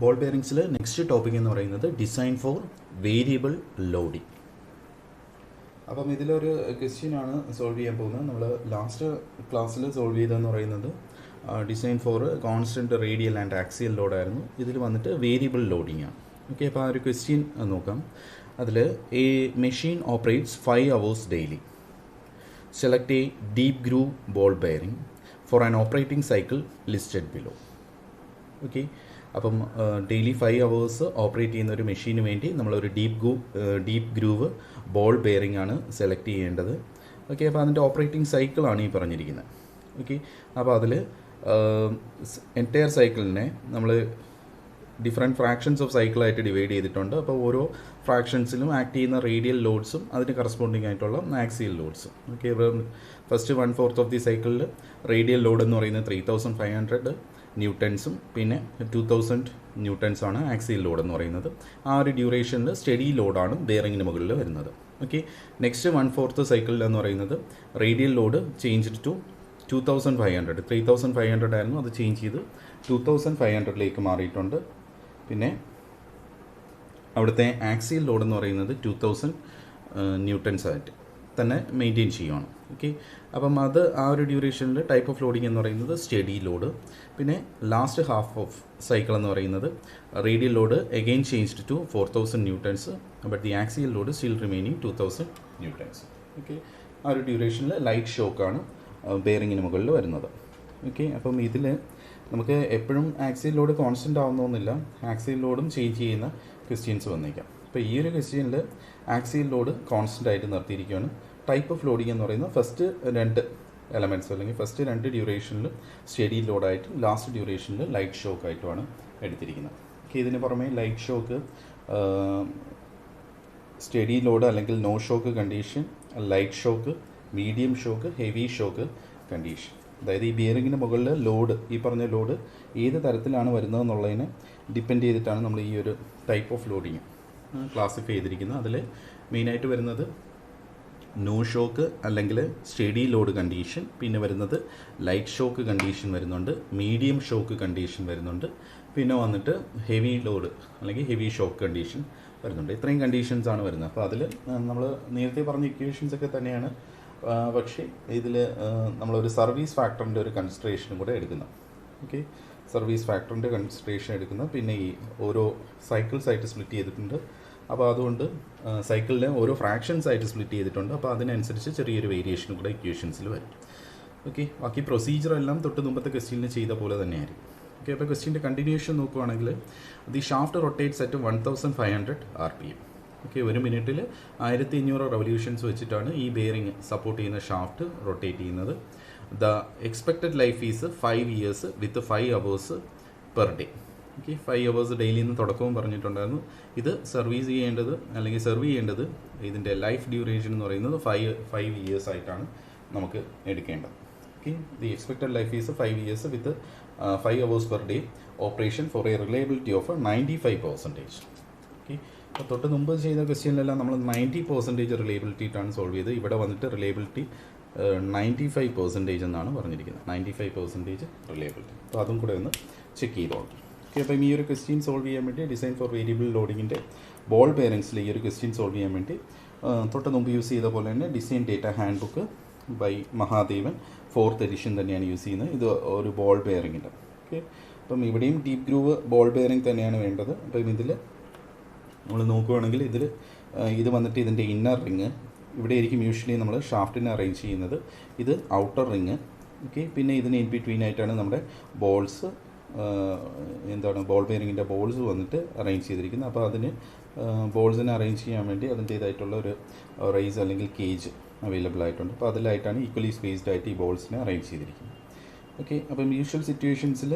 Ball ബെയറിങ്സിൽ next topic എന്ന് പറയുന്നത് design four variable loading. അപ്പം ഇതിലൊരു ക്വസ്റ്റ്യനാണ് സോൾവ് ചെയ്യാൻ പോകുന്നത്. നമ്മൾ ലാസ്റ്റ് ക്ലാസ്സിൽ സോൾവ് ചെയ്തതെന്ന് പറയുന്നത് design for constant radial and axial ലോഡായിരുന്നു. ഇതിൽ വന്നിട്ട് വേരിയബിൾ ലോഡിംഗ് ആണ്. ഓക്കെ, അപ്പോൾ ആ ഒരു ക്വസ്റ്റ്യൻ നോക്കാം. അതിൽ A machine operates 5 hours daily. Select A deep groove ball bearing for an operating cycle listed below. Okay, അപ്പം ഡെയിലി 5 hours ഓപ്പറേറ്റ് ചെയ്യുന്ന ഒരു മെഷീന് വേണ്ടി നമ്മളൊരു ഡീപ്പ് ഗ്രൂവ് ബോൾ ബെയറിംഗ് ആണ് സെലക്ട് ചെയ്യേണ്ടത്. ഓക്കെ, അപ്പോൾ അതിൻ്റെ ഓപ്പറേറ്റിംഗ് സൈക്കിളാണ് ഈ പറഞ്ഞിരിക്കുന്നത്. ഓക്കെ, അപ്പോൾ അതിൽ എൻറ്റയർ സൈക്കിളിനെ നമ്മൾ ഡിഫറെൻറ്റ് ഫ്രാക്ഷൻസ് ഓഫ് സൈക്കിളായിട്ട് ഡിവൈഡ് ചെയ്തിട്ടുണ്ട്. അപ്പോൾ ഓരോ ഫ്രാക്ഷൻസിലും ആക്ട് ചെയ്യുന്ന റേഡിയൽ ലോഡ്സും അതിന് കറസ്പോണ്ടിങ് ആയിട്ടുള്ള ആക്സിയൽ ലോഡ്സും. ഓക്കെ, ഫസ്റ്റ് 1/4 ഓഫ് ദി സൈക്കിളിൽ റേഡിയൽ ലോഡ് എന്ന് പറയുന്നത് 3500 ന്യൂട്ടൺസും പിന്നെ 2000 ന്യൂട്ടൺസാണ് ആക്സിയൽ ലോഡ് എന്ന് പറയുന്നത്. ആ ഒരു ഡ്യൂറേഷനിൽ സ്റ്റഡി ലോഡാണ് ബെയറിങ്ങിന് മുകളിൽ വരുന്നത്. ഓക്കെ, നെക്സ്റ്റ് 1/4 സൈക്കിളിൽ എന്ന് പറയുന്നത് റേഡിയൽ ലോഡ് ചേഞ്ച് ടു 2500. 3500 ആയിരുന്നു, അത് ചേഞ്ച് ചെയ്ത് 2500 മാറിയിട്ടുണ്ട്. പിന്നെ അവിടുത്തെ ആക്സിയൽ ലോഡ് എന്ന് പറയുന്നത് 2000 ന്യൂട്ടൺസ് ആയിട്ട് തന്നെ മെയിൻറ്റെയിൻ ചെയ്യുകയാണ്. ഓക്കെ, അപ്പം അത് ആ ഒരു ഡ്യൂറേഷനിൽ ടൈപ്പ് ഓഫ് ലോഡിംഗ് എന്ന് പറയുന്നത് സ്റ്റഡി ലോഡ്. പിന്നെ ലാസ്റ്റ് ഹാഫ് ഓഫ് സൈക്കിൾ എന്ന് പറയുന്നത് radial load again changed to 4000 newtons, but the axial load still remaining 2000 newtons. Okay, ആ ഒരു ഡ്യൂറേഷനിൽ ലൈറ്റ് ഷോക്കാണ് ബെയറിങ്ങിന് മുകളിൽ വരുന്നത്. ഓക്കെ, അപ്പം ഇതിൽ നമുക്ക് എപ്പോഴും ആക്സിയൽ ലോഡ് കോൺസ്റ്റൻ്റ് ആവുന്നൊന്നുമില്ല, ആക്സിയൽ ലോഡും ചേഞ്ച് ചെയ്യുന്ന ക്വസ്റ്റ്യൻസ് വന്നേക്കാം. അപ്പോൾ ഈ ഒരു ക്വസ്റ്റ്യനിൽ ആക്സിയൽ ലോഡ് കോൺസ്റ്റൻ്റ് ആയിട്ട് നിർത്തിയിരിക്കുകയാണ്. ടൈപ്പ് ഓഫ് ലോഡിംഗ് എന്ന് പറയുന്നത് ഫസ്റ്റ് 2 എലമെൻറ്റ്സ് അല്ലെങ്കിൽ ഫസ്റ്റ് 2 ഡ്യൂറേഷനിൽ സ്റ്റഡി ലോഡായിട്ട് ലാസ്റ്റ് ഡ്യൂറേഷനിൽ ലൈറ്റ് ഷോക്ക് ആയിട്ടുമാണ് എടുത്തിരിക്കുന്നത്. ഓക്കെ, ഇതിന് പുറമെ ലൈറ്റ് ഷോക്ക്, സ്റ്റഡി ലോഡ് അല്ലെങ്കിൽ no shock condition, light shock, medium shock, heavy shock condition. അതായത് ഈ ബിയറിങ്ങിന് മുകളിൽ ലോഡ്, ഈ പറഞ്ഞ ലോഡ് ഏത് തരത്തിലാണ് വരുന്നതെന്നുള്ളതിനെ ഡിപ്പെൻഡ് ചെയ്തിട്ടാണ് നമ്മൾ ഈ ഒരു ടൈപ്പ് ഓഫ് ലോഡിങ് ക്ലാസിഫൈ ചെയ്തിരിക്കുന്നത്. അതിൽ മെയിനായിട്ട് വരുന്നത് നോ ഷോക്ക് അല്ലെങ്കിൽ സ്റ്റഡി ലോഡ് കണ്ടീഷൻ, പിന്നെ വരുന്നത് ലൈറ്റ് ഷോക്ക് കണ്ടീഷൻ വരുന്നുണ്ട്, മീഡിയം ഷോക്ക് കണ്ടീഷൻ വരുന്നുണ്ട്, പിന്നെ വന്നിട്ട് ഹെവി ലോഡ് അല്ലെങ്കിൽ ഹെവി ഷോക്ക് കണ്ടീഷൻ വരുന്നുണ്ട്. ഇത്രയും കണ്ടീഷൻസ് ആണ് വരുന്നത്. അപ്പോൾ അതിൽ നമ്മൾ നേരത്തെ പറഞ്ഞ ഇക്വേഷൻസ് ഒക്കെ തന്നെയാണ്, പക്ഷേ ഇതിൽ നമ്മളൊരു സർവീസ് ഫാക്ടറിൻ്റെ ഒരു കൺസിഡറേഷനും കൂടെ എടുക്കുന്നത്. ഓക്കെ, സർവീസ് ഫാക്ടറിൻ്റെ കൺസിഡറേഷൻ എടുക്കുന്നത്. പിന്നെ ഈ ഓരോ സൈക്കിൾസ് ആയിട്ട് സ്പ്ലിറ്റ് ചെയ്തിട്ടുണ്ട്. അപ്പോൾ അതുകൊണ്ട് സൈക്കിളിനെ ഓരോ ഫ്രാക്ഷൻസ് ആയിട്ട് സ്പ്ലിറ്റ് ചെയ്തിട്ടുണ്ട്. അപ്പോൾ അതിനനുസരിച്ച് ചെറിയൊരു വേരിയേഷനും കൂടെ ഇക്വേഷൻസിൽ വരും. ഓക്കെ, ബാക്കി പ്രൊസീജിയർ എല്ലാം തൊട്ട് മുമ്പത്തെ ക്വസ്റ്റ്യനിൽ ചെയ്ത പോലെ തന്നെയായിരിക്കും. ഓക്കെ, അപ്പോൾ ക്വസ്റ്റ്യൻ്റെ കണ്ടിന്യൂഷൻ നോക്കുകയാണെങ്കിൽ the shaft rotates at 1500 RPM. Okay, ഒരു മിനിറ്റിൽ 1500 റെവല്യൂഷൻസ് വെച്ചിട്ടാണ് ഈ ബെയറിങ് സപ്പോർട്ട് ചെയ്യുന്ന ഷാഫ്റ്റ് റൊട്ടേറ്റ് ചെയ്യുന്നത്. The expected life is 5 years with 5 hours per day. Okay, 5 hours daily നിന്ന് തുടക്കവും പറഞ്ഞിട്ടുണ്ടായിരുന്നു. ഇത് സെർവ് ചെയ്യേണ്ടത് ഇതിൻ്റെ ലൈഫ് ഡ്യൂറേഷൻ എന്ന് പറയുന്നത് 5 years ആയിട്ടാണ് നമുക്ക് എടുക്കേണ്ടത്. Okay, the expected life is 5 years with 5 hours per day operation four a reliability of 95%. Okay, അപ്പോൾ തൊട്ട് മുമ്പ് ചെയ്ത ക്വസ്റ്റ്യനിലെല്ലാം നമ്മൾ 90% റിലയബിലിറ്റി ആയിട്ടാണ് സോൾവ് ചെയ്തത്. ഇവിടെ വന്നിട്ട് റിലയബിലിറ്റി 95% എന്നാണ് പറഞ്ഞിരിക്കുന്നത്. 95% റിലയബിലിറ്റി. അപ്പോൾ അതും കൂടെ ഒന്ന് ചെക്ക് ചെയ്തോളൂ. ഓക്കെ, അപ്പം ഈ ഒരു ക്വസ്റ്റ്യൻ സോൾവ് ചെയ്യാൻ വേണ്ടി ഡിസൈൻ ഫോർ വേരിയബിൾ ലോഡിങ്ങിൻ്റെ ബോൾ ബെയറിങ്സിൽ ഈ ഒരു ക്വസ്റ്റ്യൻ സോൾവ് ചെയ്യാൻ വേണ്ടി തൊട്ട് മുമ്പ് യൂസ് ചെയ്ത പോലെ തന്നെ design data handbook by Mahadevan 4th edition തന്നെയാണ് യൂസ് ചെയ്യുന്നത്. ഇത് ഒരു ബോൾ ബെയറിങ്ങിൻ്റെ. ഓക്കെ, അപ്പം ഇവിടെയും ഡീപ്പ് ഗ്രൂവ് ബോൾ ബെയറിംഗ് തന്നെയാണ് വേണ്ടത്. അപ്പം ഇതിൽ നമ്മൾ നോക്കുകയാണെങ്കിൽ ഇത് വന്നിട്ട് ഇതിൻ്റെ ഇന്നർ റിങ് ഇവിടെ ആയിരിക്കും യൂഷ്വലി നമ്മൾ ഷാഫ്റ്റിനെ അറേഞ്ച് ചെയ്യുന്നത്. ഇത് ഔട്ടർ റിങ്. ഓക്കെ, പിന്നെ ഇതിന് ഇൻ ബിറ്റ്വീൻ ആയിട്ടാണ് നമ്മുടെ ബോൾസ്, ബോൾ ബെയറിങ്ങിൻ്റെ ബോൾസ് വന്നിട്ട് അറേഞ്ച് ചെയ്തിരിക്കുന്നത്. അപ്പോൾ അതിന് ബോൾസിനെ അറേഞ്ച് ചെയ്യാൻ വേണ്ടി അതിൻ്റേതായിട്ടുള്ള ഒരു റൈസ് അല്ലെങ്കിൽ കേജ് അവൈലബിൾ ആയിട്ടുണ്ട്. അപ്പോൾ അതിലായിട്ടാണ് ഈക്വലി സ്പേസ്ഡ് ആയിട്ട് ഈ ബോൾസിനെ അറേഞ്ച് ചെയ്തിരിക്കുന്നത്. ഓക്കെ, അപ്പം യൂഷ്വൽ സിറ്റുവേഷൻസിൽ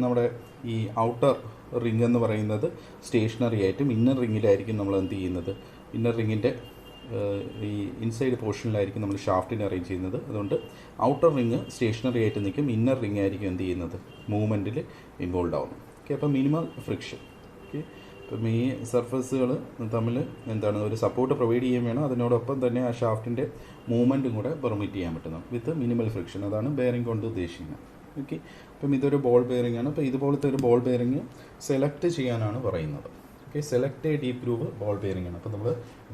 നമ്മുടെ ഈ ഔട്ടർ റിങ് എന്ന് പറയുന്നത് സ്റ്റേഷനറി ആയിട്ടും ഇന്നർ റിങ്ങിലായിരിക്കും നമ്മൾ എന്ത് ചെയ്യുന്നത്, ഇന്നർ റിങ്ങിൻ്റെ ഈ ഇൻസൈഡ് പോർഷനിലായിരിക്കും നമ്മൾ ഷാഫ്റ്റിനെ അറേഞ്ച് ചെയ്യുന്നത്. അതുകൊണ്ട് ഔട്ടർ റിങ് സ്റ്റേഷനറി ആയിട്ട് നിൽക്കും, ഇന്നർ റിങ് ആയിരിക്കും എന്ത് ചെയ്യുന്നത്, മൂവ്മെൻറ്റിൽ ഇൻവോൾവ് ആവുന്നത്. ഓക്കെ, അപ്പോൾ മിനിമൽ ഫ്രിക്ഷൻ. ഓക്കെ, ഇപ്പം ഈ സർഫസുകൾ തമ്മിൽ ഒരു സപ്പോർട്ട് പ്രൊവൈഡ് ചെയ്യാൻ വേണം, അതിനോടൊപ്പം തന്നെ ആ ഷാഫ്റ്റിൻ്റെ മൂവ്മെൻറ്റും കൂടെ പെർമിറ്റ് ചെയ്യാൻ പറ്റുന്നു വിത്ത് മിനിമൽ ഫ്രിക്ഷൻ. അതാണ് ബെയറിംഗ് കൊണ്ട് ഉദ്ദേശിക്കുന്നത്. ഓക്കെ, ഇപ്പം ഇതൊരു ബോൾ ബെയറിംഗ് ആണ്. അപ്പോൾ ഇതുപോലത്തെ ഒരു ബോൾ ബെയറിംഗ് സെലക്ട് ചെയ്യാനാണ് പറയുന്നത്. Okay, select A deep groove ball bearing ആണ്. അപ്പോൾ നമ്മൾ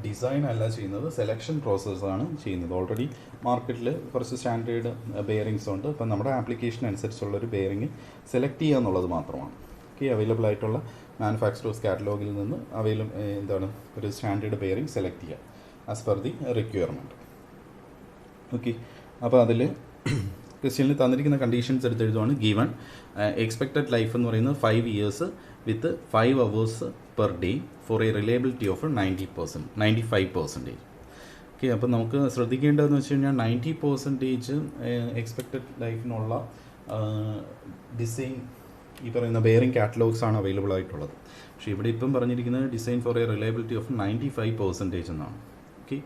ഡിസൈൻ അല്ല ചെയ്യുന്നത്, സെലക്ഷൻ പ്രോസസ്സാണ് ചെയ്യുന്നത്. ഓൾറെഡി മാർക്കറ്റിൽ കുറച്ച് സ്റ്റാൻഡേർഡ് ബെയറിങ്സ് ഉണ്ട്. അപ്പം നമ്മുടെ ആപ്ലിക്കേഷൻ അനുസരിച്ചുള്ളൊരു ബെയറിംഗ് സെലക്ട് ചെയ്യുക എന്നുള്ളത് മാത്രമാണ്. ഓക്കെ, അവൈലബിൾ ആയിട്ടുള്ള മാനുഫാക്ചറേഴ്സ് കാറ്റലോഗിൽ നിന്ന് ഒരു സ്റ്റാൻഡേർഡ് ബെയറിംഗ് സെലക്ട് ചെയ്യുക as per the requirement. Okay, അപ്പോൾ അതിൽ ക്വസ്റ്റ്യനിൽ തന്നിരിക്കുന്ന കണ്ടീഷൻസ് എടുത്തെഴുതുവാണ്. ഗീവൺ എക്സ്പെക്റ്റഡ് ലൈഫ് എന്ന് പറയുന്നത് 5 years with 5 hours per day for a reliability of 95%. Okay, അപ്പോൾ നമുക്ക് ശ്രദ്ധിക്കേണ്ടതെന്ന് വെച്ച് കഴിഞ്ഞാൽ 90% എക്സ്പെക്റ്റഡ് ലൈഫിനുള്ള ഡിസൈൻ ഈ പറയുന്ന ബെയറിംഗ് കാറ്റലോഗ്സ് ആണ് അവൈലബിൾ ആയിട്ടുള്ളത്. പക്ഷേ ഇവിടെ ഇപ്പം പറഞ്ഞിരിക്കുന്നത് design for a reliability of 95% എന്നാണ്. Okay,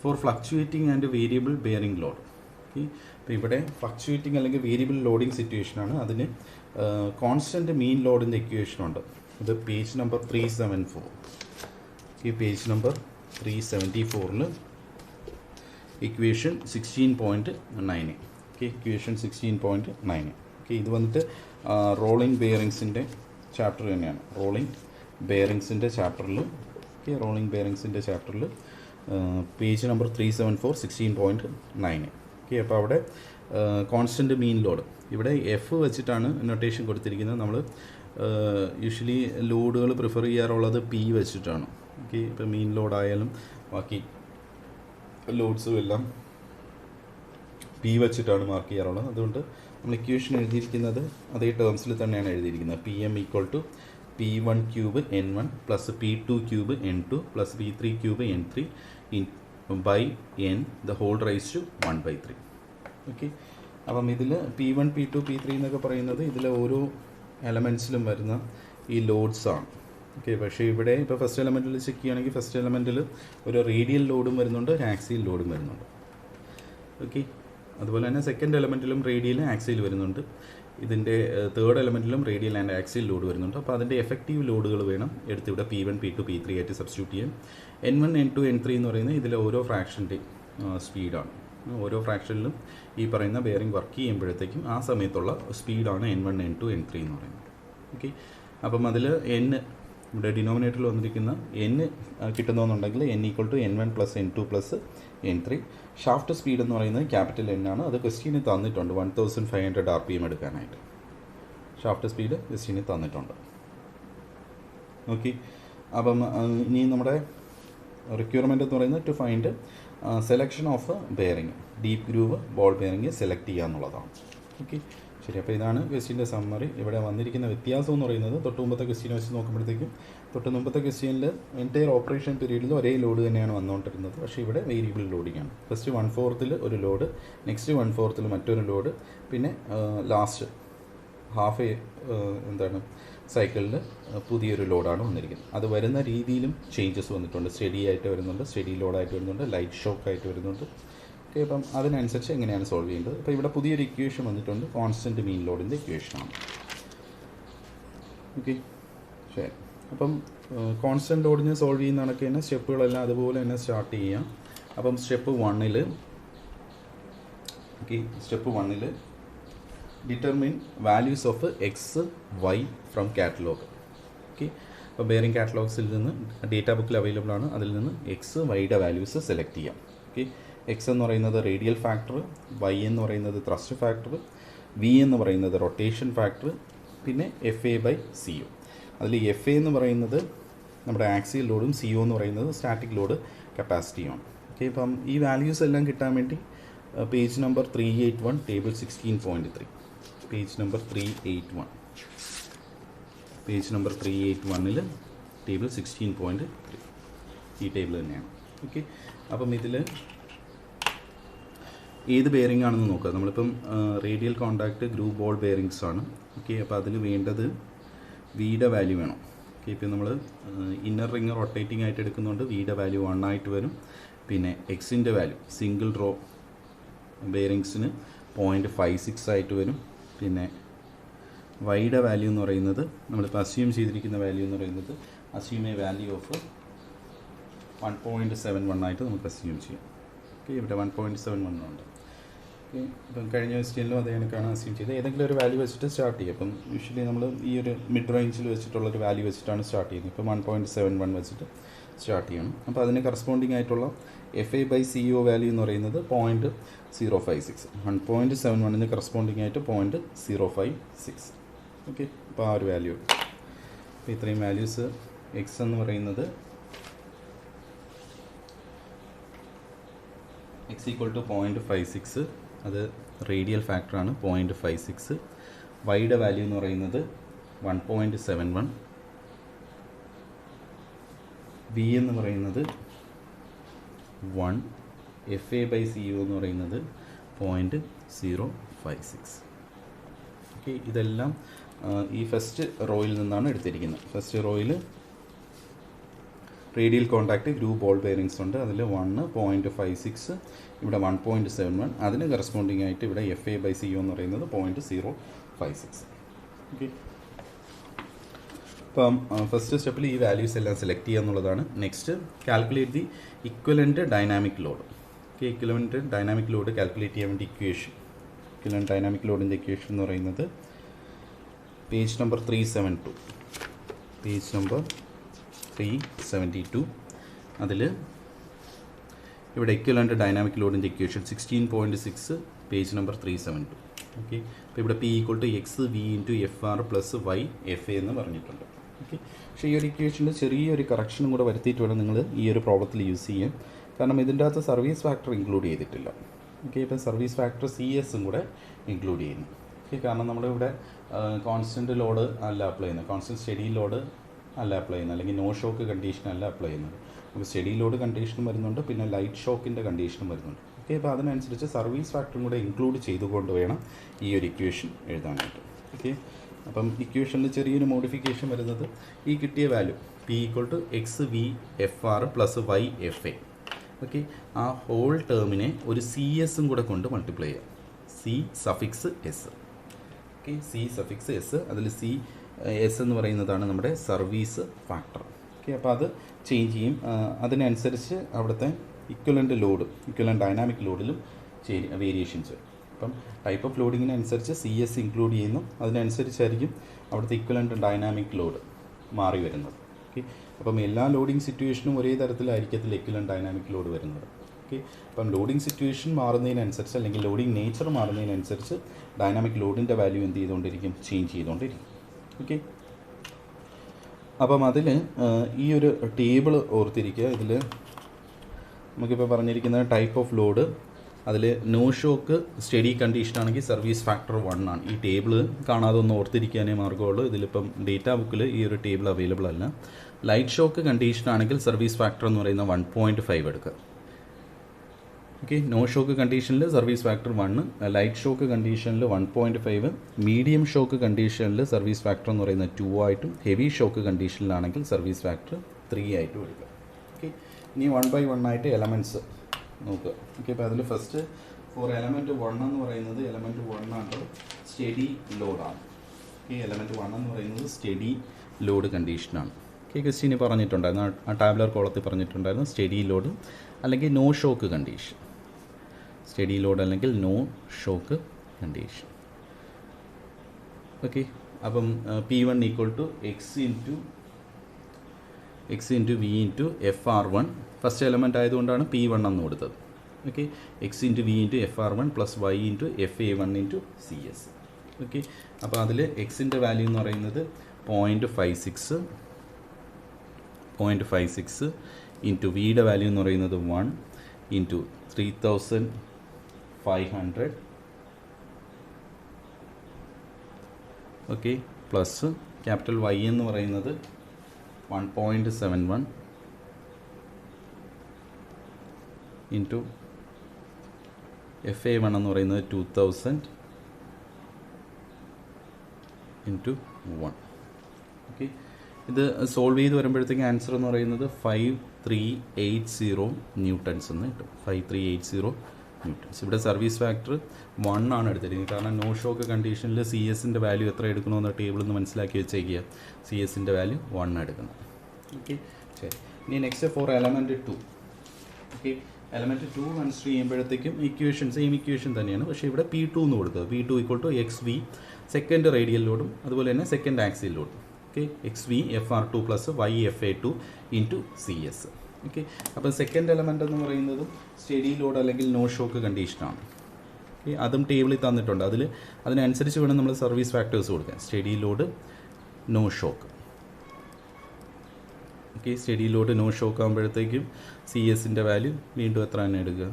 for fluctuating and variable bearing load. Okay, അപ്പോൾ ഇവിടെ ഫ്ലക്ച്വേറ്റിംഗ് അല്ലെങ്കിൽ വേരിയബിൾ ലോഡിംഗ് സിറ്റുവേഷനാണ്. അതിന് കോൺസ്റ്റൻറ്റ് മീൻ ലോഡിൻ്റെ ഇക്വേഷനുണ്ട്. ഇത് പേജ് നമ്പർ 374. ഈ page number 374 equation 16.9. Okay, equation 16.9. Okay, ഇത് വന്നിട്ട് റോളിംഗ് ബെയറിങ്സിൻ്റെ ചാപ്റ്റർ തന്നെയാണ്. റോളിംഗ് ബെയറിങ്സിൻ്റെ ചാപ്റ്ററിൽ പേജ് നമ്പർ 374 16.9. ഓക്കെ, അപ്പോൾ അവിടെ കോൺസ്റ്റൻറ്റ് മീൻ ലോഡ് ഇവിടെ എഫ് വെച്ചിട്ടാണ് നൊട്ടേഷൻ കൊടുത്തിരിക്കുന്നത്. നമ്മൾ യൂഷ്വലി ലോഡുകൾ പ്രിഫർ ചെയ്യാറുള്ളത് പി വെച്ചിട്ടാണ്. ഓക്കെ, ഇപ്പോൾ മീൻ ലോഡായാലും ബാക്കി ലോഡ്സും എല്ലാം പി വെച്ചിട്ടാണ് മാർക്ക് ചെയ്യാറുള്ളത്. അതുകൊണ്ട് നമ്മൾ ഇക്വേഷൻ എഴുതിയിരിക്കുന്നത് അതേ ടേംസിൽ തന്നെയാണ് എഴുതിയിരിക്കുന്നത്. P M equal to P1 cube N1 plus P2 cube N2 plus P3 cube N3 by N the whole raise to 1/3. Okay, അപ്പം ഇതിൽ P1 P2 P3 എന്നൊക്കെ പറയുന്നത് ഇതിലെ ഓരോ എലമെൻറ്റ്സിലും വരുന്ന ഈ ലോഡ്സാണ്. ഓക്കെ, പക്ഷേ ഇവിടെ ഇപ്പോൾ ഫസ്റ്റ് എലമെൻറ്റിൽ ചെക്ക് ചെയ്യുകയാണെങ്കിൽ ഫസ്റ്റ് എലമെൻറ്റിൽ ഒരു റേഡിയൽ ലോഡും വരുന്നുണ്ട്, ഒരു ആക്സിയൽ ലോഡും വരുന്നുണ്ട്. ഓക്കെ, അതുപോലെ തന്നെ സെക്കൻഡ് എലമെൻറ്റിലും റേഡിയൽ ആക്സിയൽ വരുന്നുണ്ട്. ഇതിൻ്റെ തേർഡ് എലമെൻറ്റിലും റേഡിയൽ ആൻഡ് ആക്സിയൽ ലോഡ് വരുന്നുണ്ട്. അപ്പോൾ അതിൻ്റെ എഫക്റ്റീവ് ലോഡുകൾ വേണം എടുത്ത് ഇവിടെ P1 P2 P3 ആയിട്ട് സബ്സ്റ്റിറ്റ്യൂട്ട് ചെയ്യാൻ. N1 N2 N3 എന്ന് പറയുന്നത് ഇതിലെ ഓരോ ഫ്രാക്ഷൻ്റെ സ്പീഡാണ്. ഓരോ ഫ്രാക്ഷനിലും ഈ പറയുന്ന ബെയറിംഗ് വർക്ക് ചെയ്യുമ്പോഴത്തേക്കും ആ സമയത്തുള്ള സ്പീഡാണ് N1 N2 N3 എന്ന് പറയുന്നത്. ഓക്കെ, അപ്പം അതിൽ N ഇവിടെ ഡിനോമിനേറ്ററിൽ വന്നിരിക്കുന്ന N കിട്ടുന്നതെന്നുണ്ടെങ്കിൽ N equal to N1 plus N2 plus N3. Shaft speed എന്ന് പറയുന്നത് ക്യാപിറ്റൽ N ആണ്. അത് ക്വസ്റ്റ്യന് തന്നിട്ടുണ്ട് 1500 RPM എടുക്കാനായിട്ട്. ഷാഫ്റ്റ് സ്പീഡ് ക്വസ്റ്റ്യന് തന്നിട്ടുണ്ട്. ഓക്കെ, അപ്പം ഇനി നമ്മുടെ റിക്വയർമെൻറ്റ് എന്ന് പറയുന്നത് to find selection of bearing, deep groove ball bearing select ചെയ്യുക എന്നുള്ളതാണ്. ഓക്കെ, ശരി. അപ്പോൾ ഇതാണ് ക്വസ്റ്റ്യൻ്റെ സമ്മറി. ഇവിടെ വന്നിരിക്കുന്ന വ്യത്യാസം എന്ന് പറയുന്നത് തൊട്ട് മുമ്പത്തെ ക്വസ്റ്റ്യൻ വെച്ച് നോക്കുമ്പോഴത്തേക്കും തൊട്ട് മുമ്പത്തെ ക്വസ്റ്റ്യനിൽ എൻറ്റയർ ഓപ്പറേഷൻ പീരീഡിൽ ഒരേ ലോഡ് തന്നെയാണ് വന്നുകൊണ്ടിരുന്നത്. പക്ഷേ ഇവിടെ വേരിയബിൾ ലോഡിംഗ് ആണ്. ഫസ്റ്റ് 1/4 ഒരു ലോഡ്, നെക്സ്റ്റ് 1/4 മറ്റൊരു ലോഡ്, പിന്നെ ലാസ്റ്റ് ഹാഫ് സൈക്കിളിൽ പുതിയൊരു ലോഡാണ് വന്നിരിക്കുന്നത്. അത് വരുന്ന രീതിയിലും ചേഞ്ചസ് വന്നിട്ടുണ്ട്. സ്റ്റഡി ആയിട്ട് വരുന്നുണ്ട്, സ്റ്റഡി ലോഡായിട്ട് വരുന്നുണ്ട്, ലൈറ്റ് ഷോക്ക് ആയിട്ട് വരുന്നുണ്ട്. ഓക്കെ, അപ്പം അതിനനുസരിച്ച് എങ്ങനെയാണ് സോൾവ് ചെയ്യേണ്ടത്. അപ്പോൾ ഇവിടെ പുതിയൊരു ഇക്വേഷൻ വന്നിട്ടുണ്ട്, കോൺസ്റ്റൻറ്റ് മീൻ ലോഡിൻ്റെ ഇക്വേഷനാണ്. ഓക്കെ, ശരി. അപ്പം കോൺസ്റ്റൻറ്റ് ലോഡിനെ സോൾവ് ചെയ്യുന്ന കണക്ക് തന്നെ സ്റ്റെപ്പുകളെല്ലാം അതുപോലെ തന്നെ സ്റ്റാർട്ട് ചെയ്യാം. അപ്പം step 1 determine values of X Y from catalogue. Okay, അപ്പോൾ ബെയറിംഗ് കാറ്റലോഗ്സിൽ നിന്ന് ഡേറ്റാ ബുക്കിൽ അവൈലബിൾ ആണ്. അതിൽ നിന്ന് എക്സ് വൈയുടെ വാല്യൂസ് സെലക്ട് ചെയ്യാം. ഓക്കെ, എക്സ് എന്ന് പറയുന്നത് റേഡിയൽ ഫാക്ടർ, വൈ എന്ന് പറയുന്നത് ത്രസ്റ്റ് ഫാക്ടർ, വി എന്ന് പറയുന്നത് റൊട്ടേഷൻ ഫാക്ടർ, പിന്നെ FA/CO. അതിൽ FA എന്ന് പറയുന്നത് നമ്മുടെ ആക്സിയൽ ലോഡും CO എന്ന് പറയുന്നത് സ്റ്റാറ്റിക് ലോഡ് കപ്പാസിറ്റിയുമാണ്. ഓക്കെ, അപ്പം ഈ വാല്യൂസ് എല്ലാം കിട്ടാൻ വേണ്ടി page number 381 table 16.3 page number 381 table 16.3 ഈ ടേബിൾ തന്നെയാണ്. ഓക്കെ, അപ്പം ഇതിൽ ഏത് ബെയറിംഗ് ആണെന്ന് നോക്കുക. നമ്മളിപ്പം radial contact groove ball bearings ആണ്. ഓക്കെ, അപ്പോൾ അതിൽ വേണ്ടത് വിയുടെ വാല്യൂ വേണം. ഓക്കെ, ഇപ്പോൾ നമ്മൾ ഇന്നർ റിങ് റൊട്ടേറ്റിംഗ് ആയിട്ട് എടുക്കുന്നുണ്ട്. വിയുടെ വാല്യൂ 1 ആയിട്ട് വരും. പിന്നെ എക്സിൻ്റെ വാല്യൂ സിംഗിൾ റോ ബെയറിങ്സിന് 0.56 ആയിട്ട് വരും. പിന്നെ വൈയുടെ വാല്യൂ എന്ന് പറയുന്നത് നമ്മളിപ്പോൾ അസ്യൂം ചെയ്തിരിക്കുന്ന വാല്യൂ എന്ന് പറയുന്നത് അസ്യൂം എ വാല്യൂ ഓഫ് 1.71 ആയിട്ട് നമുക്ക് അസ്യൂം ചെയ്യാം. ഓക്കെ, ഇവിടെ 1.71 ഉണ്ട്. ഇപ്പം കഴിഞ്ഞ ക്വസ്റ്റ്യനിലും അതേ കണക്കാണ് അസ്യൂം ചെയ്ത് ഏതെങ്കിലും ഒരു വാല്യൂ വെച്ചിട്ട് സ്റ്റാർട്ട് ചെയ്യും. അപ്പം യൂഷ്വലി നമ്മൾ ഈ ഒരു മിഡ് റേഞ്ചിൽ വെച്ചിട്ടുള്ളൊരു വാല്യൂ വെച്ചിട്ടാണ് സ്റ്റാർട്ട് ചെയ്യുന്നത്. ഇപ്പോൾ 1.71 വെച്ചിട്ട് സ്റ്റാർട്ട് ചെയ്യണം. അപ്പോൾ അതിന് കറസ്പോണ്ടിങ് ആയിട്ടുള്ള FA/CO വാല്യൂ എന്ന് പറയുന്നത് 0.056. 1.71 കറസ്പോണ്ടിങ് ആയിട്ട് 0.056. ഓക്കെ, അപ്പോൾ ആ ഒരു വാല്യൂ. അപ്പോൾ ഇത്രയും വാല്യൂസ് എക്സ് എന്ന് പറയുന്നത് x = 0.56, അത് റേഡിയൽ ഫാക്ടറാണ് 0.56. വൈയുടെ വാല്യൂ എന്ന് പറയുന്നത് 1.71. വി എന്ന് പറയുന്നത് 1. FA/CO എന്ന് പറയുന്നത് 0.056. ഓക്കെ, ഇതെല്ലാം ഈ ഫസ്റ്റ് റോയിൽ നിന്നാണ് എടുത്തിരിക്കുന്നത്. ഫസ്റ്റ് റോയിൽ radial contact group ball bearings ഉണ്ട്. അതിൽ 1.56, ഇവിടെ 1.71, അതിന് കറസ്പോണ്ടിങ് ആയിട്ട് ഇവിടെ FA/CO എന്ന് പറയുന്നത് 0.056. ഓക്കെ, അപ്പം ഫസ്റ്റ് സ്റ്റെപ്പിൽ ഈ വാല്യൂസ് എല്ലാം സെലക്ട് ചെയ്യുക എന്നുള്ളതാണ്. Next calculate the equivalent dynamic load. Okay, equivalent dynamic load calculate ചെയ്യാൻ വേണ്ടി ഇക്വേഷൻ, ഇക്വലൻറ്റ് ഡൈനാമിക് ലോഡിൻ്റെ ഇക്വേഷൻ എന്ന് പറയുന്നത് പേജ് നമ്പർ 372, പേജ് നമ്പർ 372. അതിൽ ഇവിടെ ഇക്വലൻറ്റ് ഡൈനാമിക് ലോഡിൻ്റെ ഇക്വേഷൻ 16.6, പേജ് നമ്പർ 372. ഓക്കെ, അപ്പോൾ ഇവിടെ P = XV × FR + Y FA എന്ന് പറഞ്ഞിട്ടുണ്ട്. ഓക്കെ, പക്ഷേ ഈ ഒരു ഇക്വേഷനിൽ ചെറിയൊരു കറക്ഷനും കൂടെ വരുത്തിയിട്ട് വേണം നിങ്ങൾ ഈ ഒരു പ്രോബ്ലത്തിൽ യൂസ് ചെയ്യാൻ. കാരണം ഇതിൻ്റെ അകത്ത് സർവീസ് ഫാക്ടർ ഇൻക്ലൂഡ് ചെയ്തിട്ടില്ല. ഓക്കെ, ഇപ്പോൾ സർവീസ് ഫാക്ടർ CS-ഉം കൂടെ ഇൻക്ലൂഡ് ചെയ്യുന്നു. ഓക്കെ, കാരണം നമ്മളിവിടെ കോൺസ്റ്റൻറ്റ് ലോഡ് അല്ല അപ്ലൈ ചെയ്യുന്നത്, കോൺസ്റ്റൻറ്റ് സ്റ്റഡി ലോഡ് അല്ല അപ്ലൈ ചെയ്യുന്നത്, അല്ലെങ്കിൽ നോ ഷോക്ക് കണ്ടീഷൻ അല്ല അപ്ലൈ ചെയ്യുന്നത്. അപ്പോൾ സ്റ്റഡി ലോഡ് കണ്ടീഷനും വരുന്നുണ്ട്, പിന്നെ ലൈറ്റ് ഷോക്കിൻ്റെ കണ്ടീഷനും വരുന്നുണ്ട്. ഓക്കെ, അപ്പോൾ അതിനനുസരിച്ച് സർവീസ് ഫാക്ടറും കൂടെ ഇൻക്ലൂഡ് ചെയ്തുകൊണ്ട് വേണം ഈ ഒരു ഇക്വേഷൻ എഴുതാനായിട്ട്. ഓക്കെ, അപ്പം ഇക്വേഷനിൽ ചെറിയൊരു മോഡിഫിക്കേഷൻ വരുന്നത് ഈ കിട്ടിയ value P = XV FR + Y FA. Okay, ആ ഹോൾ ടേമിനെ ഒരു CS-ഉം കൂടെ കൊണ്ട് മൾട്ടിപ്ലൈ ചെയ്യാം. C_S. ഓക്കെ, C_S, അതിൽ CS എന്ന് പറയുന്നതാണ് നമ്മുടെ സർവീസ് ഫാക്ടർ. ഓക്കെ, അപ്പോൾ അത് ചേഞ്ച് ചെയ്യും. അതിനനുസരിച്ച് അവിടുത്തെ ഇക്വലൻ്റ് ലോഡ്, ഇക്വലൻ്റ് ഡൈനാമിക് ലോഡിലും വേരിയേഷൻസ് വരും. അപ്പം ടൈപ്പ് ഓഫ് ലോഡിങ്ങിനനുസരിച്ച് CS ഇൻക്ലൂഡ് ചെയ്യുന്നു, അതിനനുസരിച്ചായിരിക്കും അവിടുത്തെ ഇക്വലൻ്റ് ഡൈനാമിക് ലോഡ് മാറി വരുന്നത്. ഓക്കെ, അപ്പം എല്ലാ ലോഡിങ് സിറ്റുവേഷനും ഒരേ തരത്തിലായിരിക്കത്തില്ല ഇക്വലൻ്റ് ഡൈനാമിക് ലോഡ് വരുന്നത്. ഓക്കെ, അപ്പം ലോഡിങ് സിറ്റുവേഷൻ മാറുന്നതിനനുസരിച്ച്, അല്ലെങ്കിൽ ലോഡിങ് നേച്ചർ മാറുന്നതിനനുസരിച്ച് ഡൈനാമിക് ലോഡിൻ്റെ വാല്യൂ എന്ത് ചെയ്തുകൊണ്ടിരിക്കും, ചേഞ്ച് ചെയ്തുകൊണ്ടിരിക്കും. ഓക്കെ, അപ്പം അതിൽ ഈ ഒരു ടേബിൾ ഓർത്തിരിക്കുക. ഇതിൽ നമുക്കിപ്പോൾ പറഞ്ഞിരിക്കുന്നത് ടൈപ്പ് ഓഫ് ലോഡ്, അതിൽ നോ ഷോക്ക് സ്റ്റഡി കണ്ടീഷൻ ആണെങ്കിൽ സർവീസ് ഫാക്ടർ 1 ആണ്. ഈ ടേബിൾ കാണാതെ ഒന്ന് ഓർത്തിരിക്കാനേ മാർഗ്ഗമുള്ളൂ. ഇതിലിപ്പം ഡേറ്റാ ബുക്കിൽ ഈ ഒരു ടേബിൾ അവൈലബിൾ അല്ല. ലൈറ്റ് ഷോക്ക് കണ്ടീഷൻ ആണെങ്കിൽ സർവീസ് ഫാക്ടർ എന്ന് പറയുന്നത് 1.5 എടുക്കുക. ഓക്കെ, നോ ഷോക്ക് കണ്ടീഷനിൽ സർവീസ് ഫാക്ടർ 1, ലൈറ്റ് ഷോക്ക് കണ്ടീഷനിൽ 1.5, മീഡിയം ഷോക്ക് കണ്ടീഷനിൽ സർവീസ് ഫാക്ടർ എന്ന് പറയുന്നത് 2 ആയിട്ടും, ഹെവി ഷോക്ക് കണ്ടീഷനിലാണെങ്കിൽ സർവീസ് ഫാക്ടർ 3 ആയിട്ടും എടുക്കുക. ഓക്കെ, ഇനി 1 by 1 ആയിട്ട് എലമെൻറ്റ്സ് നോക്കുക. ഓക്കെ, അപ്പോൾ അതിൽ ഫസ്റ്റ് ഫോർ എലമെൻറ്റ് 1 എന്ന് പറയുന്നത് എലമെൻറ്റ് 1 ആണ് സ്റ്റഡി ലോഡാണ്. ഓക്കെ, എലമെൻറ്റ് 1 എന്ന് പറയുന്നത് സ്റ്റഡി ലോഡ് കണ്ടീഷനാണ്. ഓക്കെ, ക്വസ്റ്റ്യൻ പറഞ്ഞിട്ടുണ്ടായിരുന്നു, ആ ടാബുലർ കോളത്തിൽ പറഞ്ഞിട്ടുണ്ടായിരുന്നു സ്റ്റഡി ലോഡ് അല്ലെങ്കിൽ no shock condition. Steady load അല്ലെങ്കിൽ നോ ഷോക്ക് കണ്ടീഷൻ. ഓക്കെ, അപ്പം P1 = X × V × FR1. First element ആയതുകൊണ്ടാണ് P1 എന്ന് കൊടുത്തത്. Okay, X × V × FR1 + Y × FA1 × CS. Okay, അപ്പോൾ അതിൽ എക്സിൻ്റെ വാല്യൂ എന്ന് പറയുന്നത് 0.56 ഇൻറ്റു വിയുടെ വാല്യൂ എന്ന് പറയുന്നത് 1 into 3500. Okay, plus capital Y എന്ന് പറയുന്നത് 1.71 ഇൻറ്റു FA1 എന്ന് പറയുന്നത് 2000 ഇൻറ്റു 1. ഓക്കെ, ഇത് സോൾവ് ചെയ്ത് വരുമ്പോഴത്തേക്ക് ആൻസർ എന്ന് പറയുന്നത് 5380 ന്യൂട്ടൺസ് എന്ന് കിട്ടും. 5380 ന്യൂട്ടൺസ്. ഇവിടെ സർവീസ് ഫാക്ടർ 1 ആണ് എടുത്തിരിക്കുന്നത്. കാരണം നോ ഷോക്ക് കണ്ടീഷനിൽ CS-ൻ്റെ വാല്യൂ എത്ര എടുക്കണമെന്ന ടേബിളിൽ നിന്ന് മനസ്സിലാക്കി വെച്ചേക്കുക. CS-ൻ്റെ വാല്യൂ 1 എടുക്കണം. ഓക്കെ, ശരി. ഇനി next for element 2. Okay, element 2 consider ചെയ്യുമ്പോഴത്തേക്കും ഇക്വേഷൻ സെയിം ഇക്വേഷൻ തന്നെയാണ്, പക്ഷേ ഇവിടെ P2 എന്ന് കൊടുത്തത്. P2 = XV സെക്കൻഡ് റേഡിയൽ ലോഡും അതുപോലെ തന്നെ സെക്കൻഡ് ആക്സിയൽ ലോഡും. Okay, XV FR2 + YFA2 × CS. Okay, അപ്പോൾ സെക്കൻഡ് എലമെൻ്റ് എന്ന് പറയുന്നതും സ്റ്റഡി ലോഡ് അല്ലെങ്കിൽ നോ ഷോക്ക് കണ്ടീഷനാണ്. ഓക്കെ, അതും ടേബിളിൽ തന്നിട്ടുണ്ട്. അതിനനുസരിച്ച് വേണം നമ്മൾ സർവീസ് ഫാക്ടേഴ്സ് കൊടുക്കാൻ. Steady load, no shock. Okay, steady load no shock ആകുമ്പോഴത്തേക്കും CS-ൻ്റെ വാല്യൂ വീണ്ടും എത്ര തന്നെ എടുക്കുക?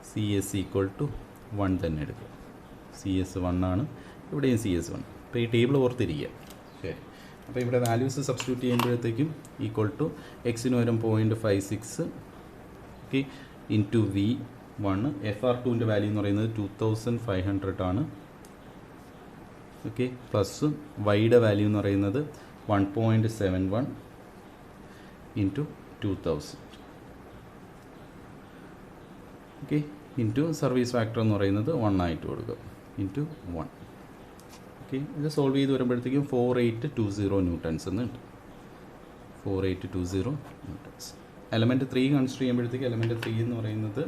CS = 1 തന്നെ എടുക്കുക. CS 1 ആണ്, ഇവിടെയും CS 1. അപ്പോൾ ഈ ടേബിൾ ഓർത്തിരിക്കുക. ശരി, അപ്പോൾ ഇവിടെ വാല്യൂസ് സബ്സ്റ്റിറ്റ്യൂട്ട് ചെയ്യുമ്പോഴത്തേക്കും X-ന് വരും 0.56, ഓക്കെ, ഇൻറ്റു V1. FR2ൻ്റെ വാല്യൂ എന്ന് പറയുന്നത് 2500 ആണ്. ഓക്കെ, പ്ലസ് വൈയുടെ വാല്യൂ എന്ന് പറയുന്നത് 1.71 into 2000. Okay, into service factor എന്ന് പറയുന്നത് 1 ആയിട്ട് കൊടുക്കുക, ഇൻറ്റു 1. ഓക്കെ, ഇത് സോൾവ് ചെയ്ത് വരുമ്പോഴത്തേക്കും 4820 ന്യൂട്ടൺസ് എന്ന് കിട്ടും. 4820 ന്യൂട്ടൺസ്. എലമെൻറ്റ് 3 കൺസിഡർ ചെയ്യുമ്പോഴത്തേക്ക് എലമെൻറ്റ് 3 എന്ന് പറയുന്നത്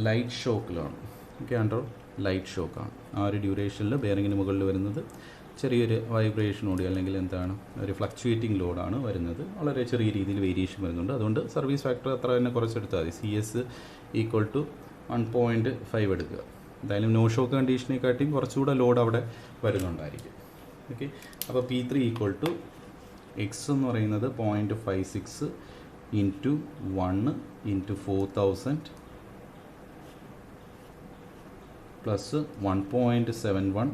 ലൈറ്റ് ഷോക്കിലാണ്. ഓക്കെ, അണ്ടർ ലൈറ്റ് ഷോക്കാണ്. ആ ഒരു ഡ്യൂറേഷനിൽ ബെയറിങ്ങിന് മുകളിൽ വരുന്നത് ചെറിയൊരു വൈബ്രേഷനോട് അല്ലെങ്കിൽ എന്താണ് ഒരു ഫ്ലക്ച്വേറ്റിംഗ് ലോഡാണ് വരുന്നത്. വളരെ ചെറിയ രീതിയിൽ വേരിയേഷൻ വരുന്നുണ്ട്. അതുകൊണ്ട് സർവീസ് ഫാക്ടർ അത്ര തന്നെ കുറച്ചെടുത്താൽ മതി. CS = 1.5 എടുക്കുക. എന്തായാലും നോ ഷോക്ക് കണ്ടീഷനെക്കാട്ടിയും കുറച്ചുകൂടെ ലോഡ് അവിടെ വരുന്നുണ്ടായിരിക്കും. ഓക്കെ, അപ്പോൾ P3 = X എന്ന് പറയുന്നത് 0.56 into 1 into 4000 plus 1.71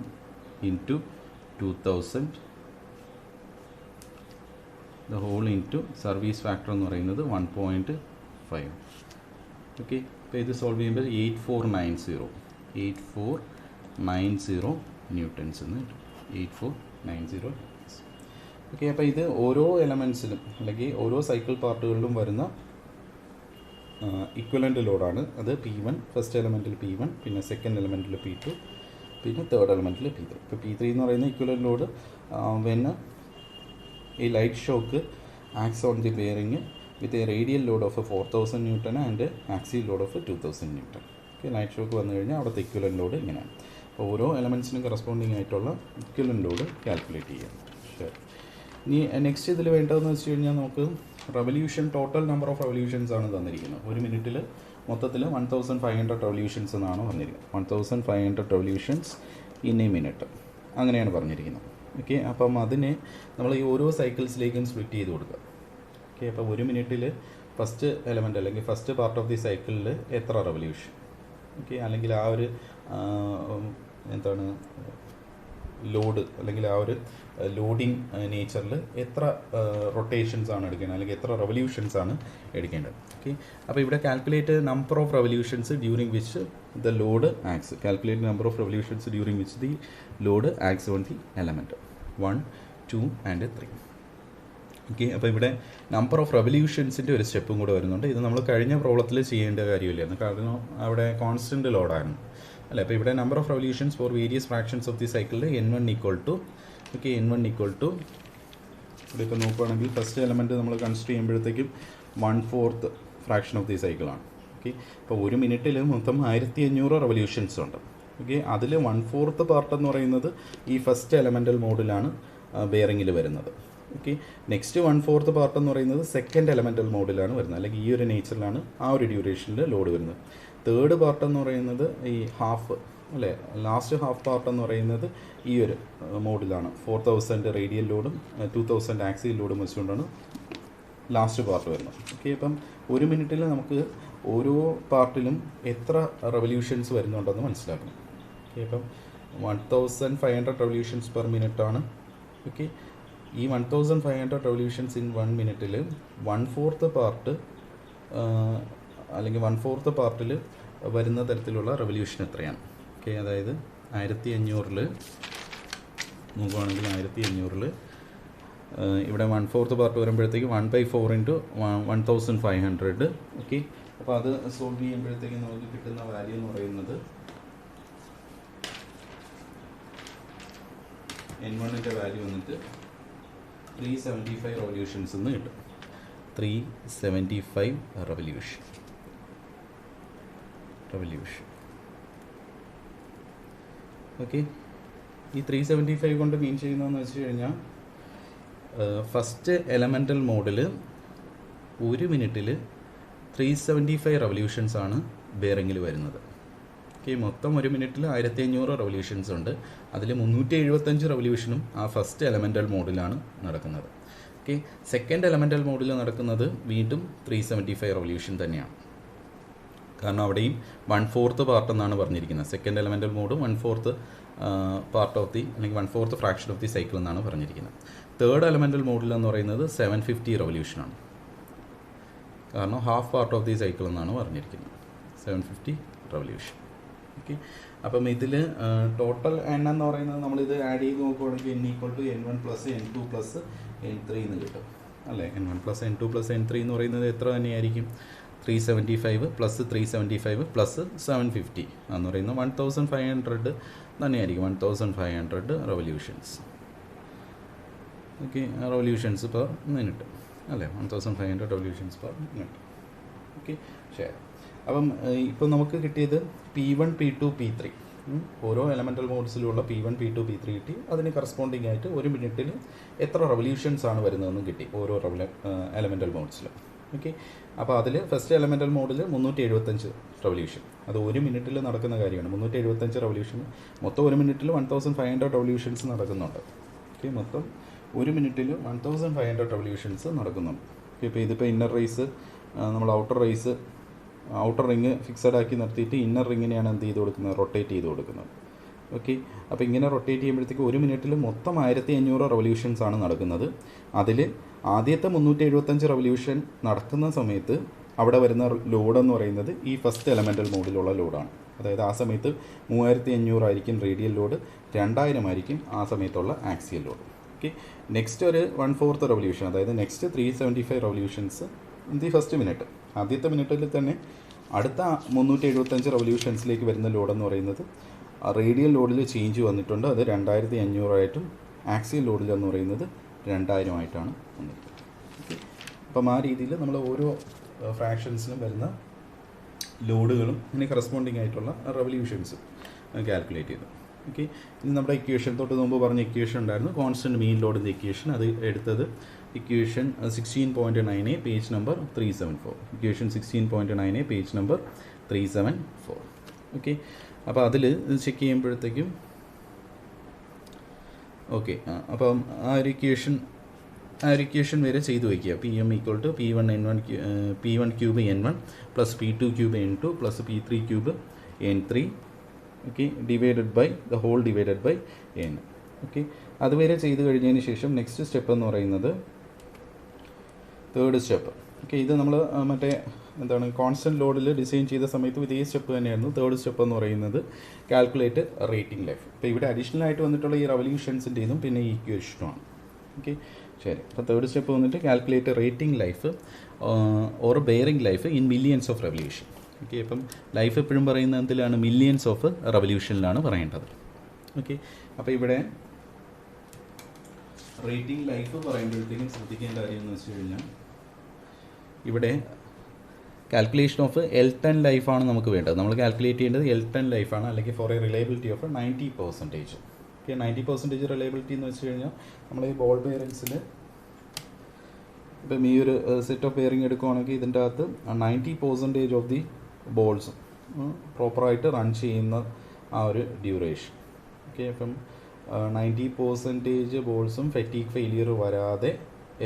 into 2000 the whole into service factor എന്ന് പറയുന്നത് 1.5. ഓക്കെ, അപ്പോൾ ഇത് സോൾവ് ചെയ്യുമ്പോൾ 8490 ന്യൂട്ടൺസ് എന്ന് കിട്ടും. 8490 ന്യൂട്ടൺസ്. ഓക്കെ, അപ്പോൾ ഇത് ഓരോ എലമെൻസിലും അല്ലെങ്കിൽ ഓരോ സൈക്കിൾ പാർട്ടുകളിലും വരുന്ന ഇക്വലൻ്റ് ലോഡാണ്. അത് P1 ഫസ്റ്റ് എലമെൻറ്റിൽ P1, പിന്നെ സെക്കൻഡ് എലമെൻറ്റിൽ P2, പിന്നെ തേർഡ് എലമെൻറ്റിൽ P3. ഇപ്പോൾ P3 എന്ന് പറയുന്ന ഇക്വലൻ്റ് ലോഡ് വെൻ ഈ light shock ax on the bearing with a radial load of 4000 newton and axial load of 2000 newton. Okay, light shock വന്നു കഴിഞ്ഞാൽ അവിടുത്തെ equivalent load ഇങ്ങനെയാണ്. അപ്പോൾ ഓരോ എലമെൻസിനും കറസ്പോണ്ടിങ് ആയിട്ടുള്ള ഇക്വലൻ്റ് ലോഡ് കാൽക്കുലേറ്റ് ചെയ്യാം. ശരി, ഇനി നെക്സ്റ്റ് ഇതിൽ വേണ്ടതെന്ന് വെച്ച് കഴിഞ്ഞാൽ നമുക്ക് revolution, total number of revolutions ആണ് തന്നിരിക്കുന്നത്. ഒരു മിനിറ്റിൽ മൊത്തത്തിൽ 1500 റെവല്യൂഷൻസ് എന്നാണ് പറഞ്ഞിരിക്കുന്നത്. 1500 റെവല്യൂഷൻസ് ഇൻ എ മിനിറ്റ് അങ്ങനെയാണ് പറഞ്ഞിരിക്കുന്നത്. ഓക്കെ, അപ്പം അതിനെ നമ്മൾ ഈ ഓരോ സൈക്കിൾസിലേക്കും സ്പ്ലിറ്റ് ചെയ്ത് കൊടുക്കുക. ഓക്കെ, അപ്പോൾ ഒരു മിനിറ്റിൽ ഫസ്റ്റ് എലമെൻ്റ് അല്ലെങ്കിൽ ഫസ്റ്റ് പാർട്ട് ഓഫ് ദി സൈക്കിളിൽ എത്ര റെവല്യൂഷൻ, ഓക്കെ, അല്ലെങ്കിൽ ആ ഒരു എന്താണ് ലോഡ് അല്ലെങ്കിൽ ആ ഒരു ലോഡിങ് നേച്ചറിൽ എത്ര റൊട്ടേഷൻസ് ആണ് എടുക്കേണ്ടത് അല്ലെങ്കിൽ എത്ര റെവല്യൂഷൻസ് ആണ് എടുക്കേണ്ടത്. ഓക്കെ, അപ്പോൾ ഇവിടെ calculate number of revolutions during which the load acts. Calculate number of revolutions during which the load acts on the element 1, 2 and 3. Okay, അപ്പോൾ ഇവിടെ നമ്പർ ഓഫ് റെവല്യൂഷൻസിൻ്റെ ഒരു സ്റ്റെപ്പും കൂടെ വരുന്നുണ്ട്. ഇത് നമ്മൾ കഴിഞ്ഞ പ്രോബ്ലത്തിൽ ചെയ്യേണ്ട കാര്യമില്ലായിരുന്നു, കാരണം അവിടെ കോൺസ്റ്റൻറ്റ് ലോഡായിരുന്നു അല്ലേ. അപ്പോൾ ഇവിടെ number of revolutions for various fractions of the സൈക്കിളിൽ N1 = N1 = ഇവിടെ ഇപ്പോൾ നോക്കുകയാണെങ്കിൽ ഫസ്റ്റ് എലമെൻറ്റ് നമ്മൾ കൺസിഡർ ചെയ്യുമ്പോഴത്തേക്കും 1/4 ഫ്രാക്ഷൻ ഓഫ് ദി സൈക്കിളാണ്. ഓക്കെ, അപ്പോൾ ഒരു മിനിറ്റിൽ മൊത്തം 1500 റെവല്യൂഷൻസ് ഉണ്ട്. ഓക്കെ, അതിൽ 1/4 പാർട്ട് എന്ന് പറയുന്നത് ഈ ഫസ്റ്റ് എലമെൻ്റൽ മോഡിലാണ് ബെയറിങ്ങിൽ വരുന്നത്. ഓക്കെ, നെക്സ്റ്റ് 1/4 പാർട്ട് എന്ന് പറയുന്നത് സെക്കൻഡ് എലമെൻ്റൽ മോഡിലാണ് വരുന്നത്, അല്ലെങ്കിൽ ഈ ഒരു നേച്ചറിലാണ് ആ ഒരു ഡ്യൂറേഷനിൽ ലോഡ് വരുന്നത്. തേർഡ് പാർട്ട് എന്ന് പറയുന്നത് ഈ ഹാഫ് അല്ലേ, ലാസ്റ്റ് ഹാഫ് പാർട്ട് എന്ന് പറയുന്നത് ഈ ഒരു മോഡിലാണ്. 4000 റേഡിയൽ ലോഡും 2000 ആക്സിയൽ ലോഡും വെച്ചുകൊണ്ടാണ് ലാസ്റ്റ് പാർട്ട് വരുന്നത്. ഓക്കെ, അപ്പം ഒരു മിനിറ്റിൽ നമുക്ക് ഓരോ പാർട്ടിലും എത്ര റെവല്യൂഷൻസ് വരുന്നുണ്ടെന്ന് മനസ്സിലാക്കണം. ഓക്കെ, അപ്പം 1500 റെവല്യൂഷൻസ് പെർ മിനിറ്റ് ആണ്. ഓക്കെ, ഈ 1500 റെവല്യൂഷൻസ് ഇൻ 1 മിനിറ്റിൽ 1/4 പാർട്ട് അല്ലെങ്കിൽ 1/4 പാർട്ടിൽ വരുന്ന തരത്തിലുള്ള റെവല്യൂഷൻ എത്രയാണ്? ഓക്കെ, അതായത് 1500 നോക്കുകയാണെങ്കിൽ 1500 ഇവിടെ 1/4 പാർട്ട് വരുമ്പോഴത്തേക്ക് 1/4 ഇൻറ്റു 1500. ഓക്കെ, അപ്പോൾ അത് സോൾവ് ചെയ്യുമ്പോഴത്തേക്ക് നമുക്ക് കിട്ടുന്ന വാല്യൂ എന്ന് പറയുന്നത് N1ൻ്റെ വാല്യൂ വന്നിട്ട് 375 റെവല്യൂഷൻസ് എന്ന് കിട്ടും. 375 revolution. ഓക്കെ, ഈ 375 കൊണ്ട് മീൻ ചെയ്യുന്നതെന്ന് വെച്ച് കഴിഞ്ഞാൽ ഫസ്റ്റ് എലമെൻ്റൽ മോഡിൽ 1 മിനിറ്റിൽ 375 റവല്യൂഷൻസ് ആണ് ബെയറിങ്ങിൽ വരുന്നത്. ഓക്കെ, മൊത്തം 1 മിനിറ്റിൽ 1500 റവല്യൂഷൻസ് ഉണ്ട്. അതിൽ 375 റവല്യൂഷനും ആ ഫസ്റ്റ് എലമെൻ്റൽ മോഡിലാണ് നടക്കുന്നത്. ഓക്കെ, സെക്കൻഡ് എലമെൻ്റൽ മോഡിൽ നടക്കുന്നത് വീണ്ടും 375 റവല്യൂഷൻ തന്നെയാണ്. കാരണം അവിടെയും 1/4 പാർട്ട് എന്നാണ് പറഞ്ഞിരിക്കുന്നത്. Second elemental mode 1/4 part of the അല്ലെങ്കിൽ 1/4 ഫ്രാക്ഷൻ ഓഫ് ദി സൈക്കിൾ എന്നാണ് പറഞ്ഞിരിക്കുന്നത്. തേർഡ് എലമെൻ്റൽ മോഡിൽ എന്ന് പറയുന്നത് 750 റവല്യൂഷനാണ്. കാരണം half part of the cycle എന്നാണ് പറഞ്ഞിരിക്കുന്നത്. 750 റവല്യൂഷൻ. ഓക്കെ, അപ്പം ഇതിൽ ടോട്ടൽ എണ്ണം എന്ന് പറയുന്നത് നമ്മളിത് ആഡ് ചെയ്ത് നോക്കുകയാണെങ്കിൽ n=n1 + n2 + n3 എന്ന് കിട്ടും അല്ലേ. n1 + n2 + n3 എന്ന് പറയുന്നത് എത്ര തന്നെയായിരിക്കും? 375 + 375 + 750 എന്ന് പറയുന്നത് 1500 തന്നെയായിരിക്കും. 1500 revolutions. Okay, revolutions per minute അല്ലേ, 1500 റവല്യൂഷൻസ് പെർ മിനിറ്റ്. ഓക്കെ, ശരി. അപ്പം ഇപ്പോൾ നമുക്ക് കിട്ടിയത് P1 P2 P3 ഓരോ എലമെൻ്റൽ മോഡ്സിലുള്ള P1 P2 P3 കിട്ടി. അതിന് കറസ്പോണ്ടിങ് ആയിട്ട് 1 മിനിറ്റിൽ എത്ര റവല്യൂഷൻസ് ആണ് വരുന്നതെന്നും കിട്ടി ഓരോ എലമെൻ്റൽ മോഡ്സിലും. ഓക്കെ, അപ്പോൾ അതിൽ ഫസ്റ്റ് എലമെൻ്റൽ മോഡിൽ 375 റവല്യൂഷൻ, അത് 1 മിനിറ്റിൽ നടക്കുന്ന കാര്യമാണ്. 375 റവല്യൂഷൻ, മൊത്തം 1 മിനിറ്റിൽ 1500 റവല്യൂഷൻസ് നടക്കുന്നുണ്ട്. ഓക്കെ, മൊത്തം 1 മിനിറ്റിൽ 1500 റവല്യൂഷൻസ് നടക്കുന്നുണ്ട്. ഓക്കെ, ഇപ്പോൾ ഇതിപ്പോൾ ഇന്നർ റേസ്, നമ്മൾ ഔട്ടർ റിങ് ഫിക്സഡ് ആക്കി നിർത്തിയിട്ട് ഇന്നർ റിങ്ങിനെയാണ് എന്ത് ചെയ്ത് കൊടുക്കുന്നത്? റൊട്ടേറ്റ് ചെയ്ത് കൊടുക്കുന്നത്. ഓക്കെ, അപ്പോൾ ഇങ്ങനെ റൊട്ടേറ്റ് ചെയ്യുമ്പോഴത്തേക്ക് 1 മിനിറ്റിൽ മൊത്തം 1500 റവല്യൂഷൻസ് ആണ് നടക്കുന്നത്. അതിൽ ആദ്യത്തെ 375 റവല്യൂഷൻ നടക്കുന്ന സമയത്ത് അവിടെ വരുന്ന ലോഡെന്ന് പറയുന്നത് ഈ ഫസ്റ്റ് എലമെൻ്റൽ മോഡിലുള്ള ലോഡാണ്. അതായത് ആ സമയത്ത് 3500 ആയിരിക്കും റേഡിയൽ ലോഡ്, 2000 ആയിരിക്കും ആ സമയത്തുള്ള ആക്സിയൽ ലോഡ്. ഓക്കെ, നെക്സ്റ്റ് ഒരു 1/4 റവല്യൂഷൻ, അതായത് next 375 revolutions in the first minute. ആദ്യത്തെ മിനിറ്റിൽ തന്നെ അടുത്ത 375 റവല്യൂഷൻസിലേക്ക് വരുന്ന ലോഡെന്ന് പറയുന്നത് റേഡിയൽ ലോഡിൽ ചേഞ്ച് വന്നിട്ടുണ്ട്. അത് 2500 ആയിട്ടും ആക്സിയൽ ലോഡിൽ എന്ന് പറയുന്നത് 2000 ആയിട്ടാണ് വന്നിട്ടുള്ളത്. ഓക്കെ, അപ്പം ആ രീതിയിൽ നമ്മൾ ഓരോ ഫ്രാക്ഷൻസിനും വരുന്ന ലോഡുകളും ഇതിന് കറസ്പോണ്ടിങ് ആയിട്ടുള്ള റവല്യൂഷൻസും കാൽക്കുലേറ്റ് ചെയ്തു. ഓക്കെ, ഇനി നമ്മുടെ ഇക്വേഷൻ തൊട്ട് മുമ്പ് പറഞ്ഞ ഇക്വേഷൻ ഉണ്ടായിരുന്നു, കോൺസ്റ്റൻറ്റ് മീൻ ലോഡിൻ്റെ ഇക്വേഷൻ. അത് എടുത്തത് equation 16.9a page number 374. Equation 16.9a page number 374. Okay, അപ്പോൾ അതിൽ ചെക്ക് ചെയ്യുമ്പോഴത്തേക്കും ഓക്കെ, അപ്പം ആ ഒരു ഇക്വേഷൻ വരെ ചെയ്തു വയ്ക്കുക. Pm = P1 cube n1 + P2 cube n2 + P3 cube n3. Okay, divided by the whole divided by n. Okay, അതുവരെ ചെയ്ത് കഴിഞ്ഞതിന് ശേഷം നെക്സ്റ്റ് സ്റ്റെപ്പ് എന്ന് പറയുന്നത് തേർഡ് സ്റ്റെപ്പ്. ഓക്കെ, ഇത് നമ്മൾ മറ്റേ എന്താണ് കോൺസ്റ്റൻറ്റ് ലോഡിൽ ഡിസൈൻ ചെയ്ത സമയത്ത് ഇതേ സ്റ്റെപ്പ് തന്നെയായിരുന്നു. തേർഡ് സ്റ്റെപ്പ് എന്ന് പറയുന്നത് കാൽക്കുലേറ്റ് റേറ്റിംഗ് ലൈഫ്. ഇപ്പോൾ ഇവിടെ അഡീഷണൽ ആയിട്ട് വന്നിട്ടുള്ള ഈ റവല്യൂഷൻസിൻ്റെ ഇതും പിന്നെ ഈ ഇക്വേഷനുമാണ്. ഓക്കെ, ശരി. അപ്പോൾ തേർഡ് സ്റ്റെപ്പ് വന്നിട്ട് calculate rating life or bearing life in millions of revolution. Okay, അപ്പം ലൈഫ് എപ്പോഴും പറയുന്ന എന്തിലാണ്? മില്യൻസ് ഓഫ് റവല്യൂഷനിലാണ് പറയേണ്ടത്. ഓക്കെ, അപ്പോൾ ഇവിടെ റേറ്റിംഗ് ലൈഫ് പറയുമ്പോഴത്തേക്കും ശ്രദ്ധിക്കേണ്ട കാര്യം എന്ന് വെച്ച് കഴിഞ്ഞാൽ ഇവിടെ കാൽക്കുലേഷൻ ഓഫ് L10 ലൈഫാണ് നമുക്ക് വേണ്ടത്. നമ്മൾ കാൽക്കുലേറ്റ് ചെയ്യേണ്ടത് L10 ലൈഫാണ്, അല്ലെങ്കിൽ for a reliability of 90%. Okay, 90% reliability എന്ന് വെച്ച് കഴിഞ്ഞാൽ നമ്മൾ ഈ ബോൾ ബെയറിങ്സിൽ ഇപ്പം ഈ ഒരു സെറ്റ് ഓഫ് ബെയറിംഗ് എടുക്കുകയാണെങ്കിൽ ഇതിൻ്റെ അകത്ത് 90% ഓഫ് ദി ബോൾസും പ്രോപ്പറായിട്ട് റൺ ചെയ്യുന്ന ആ ഒരു ഡ്യൂറേഷൻ. ഓക്കെ, അപ്പം 90% ബോൾസും ഫെറ്റീഗ് ഫെയിലിയർ വരാതെ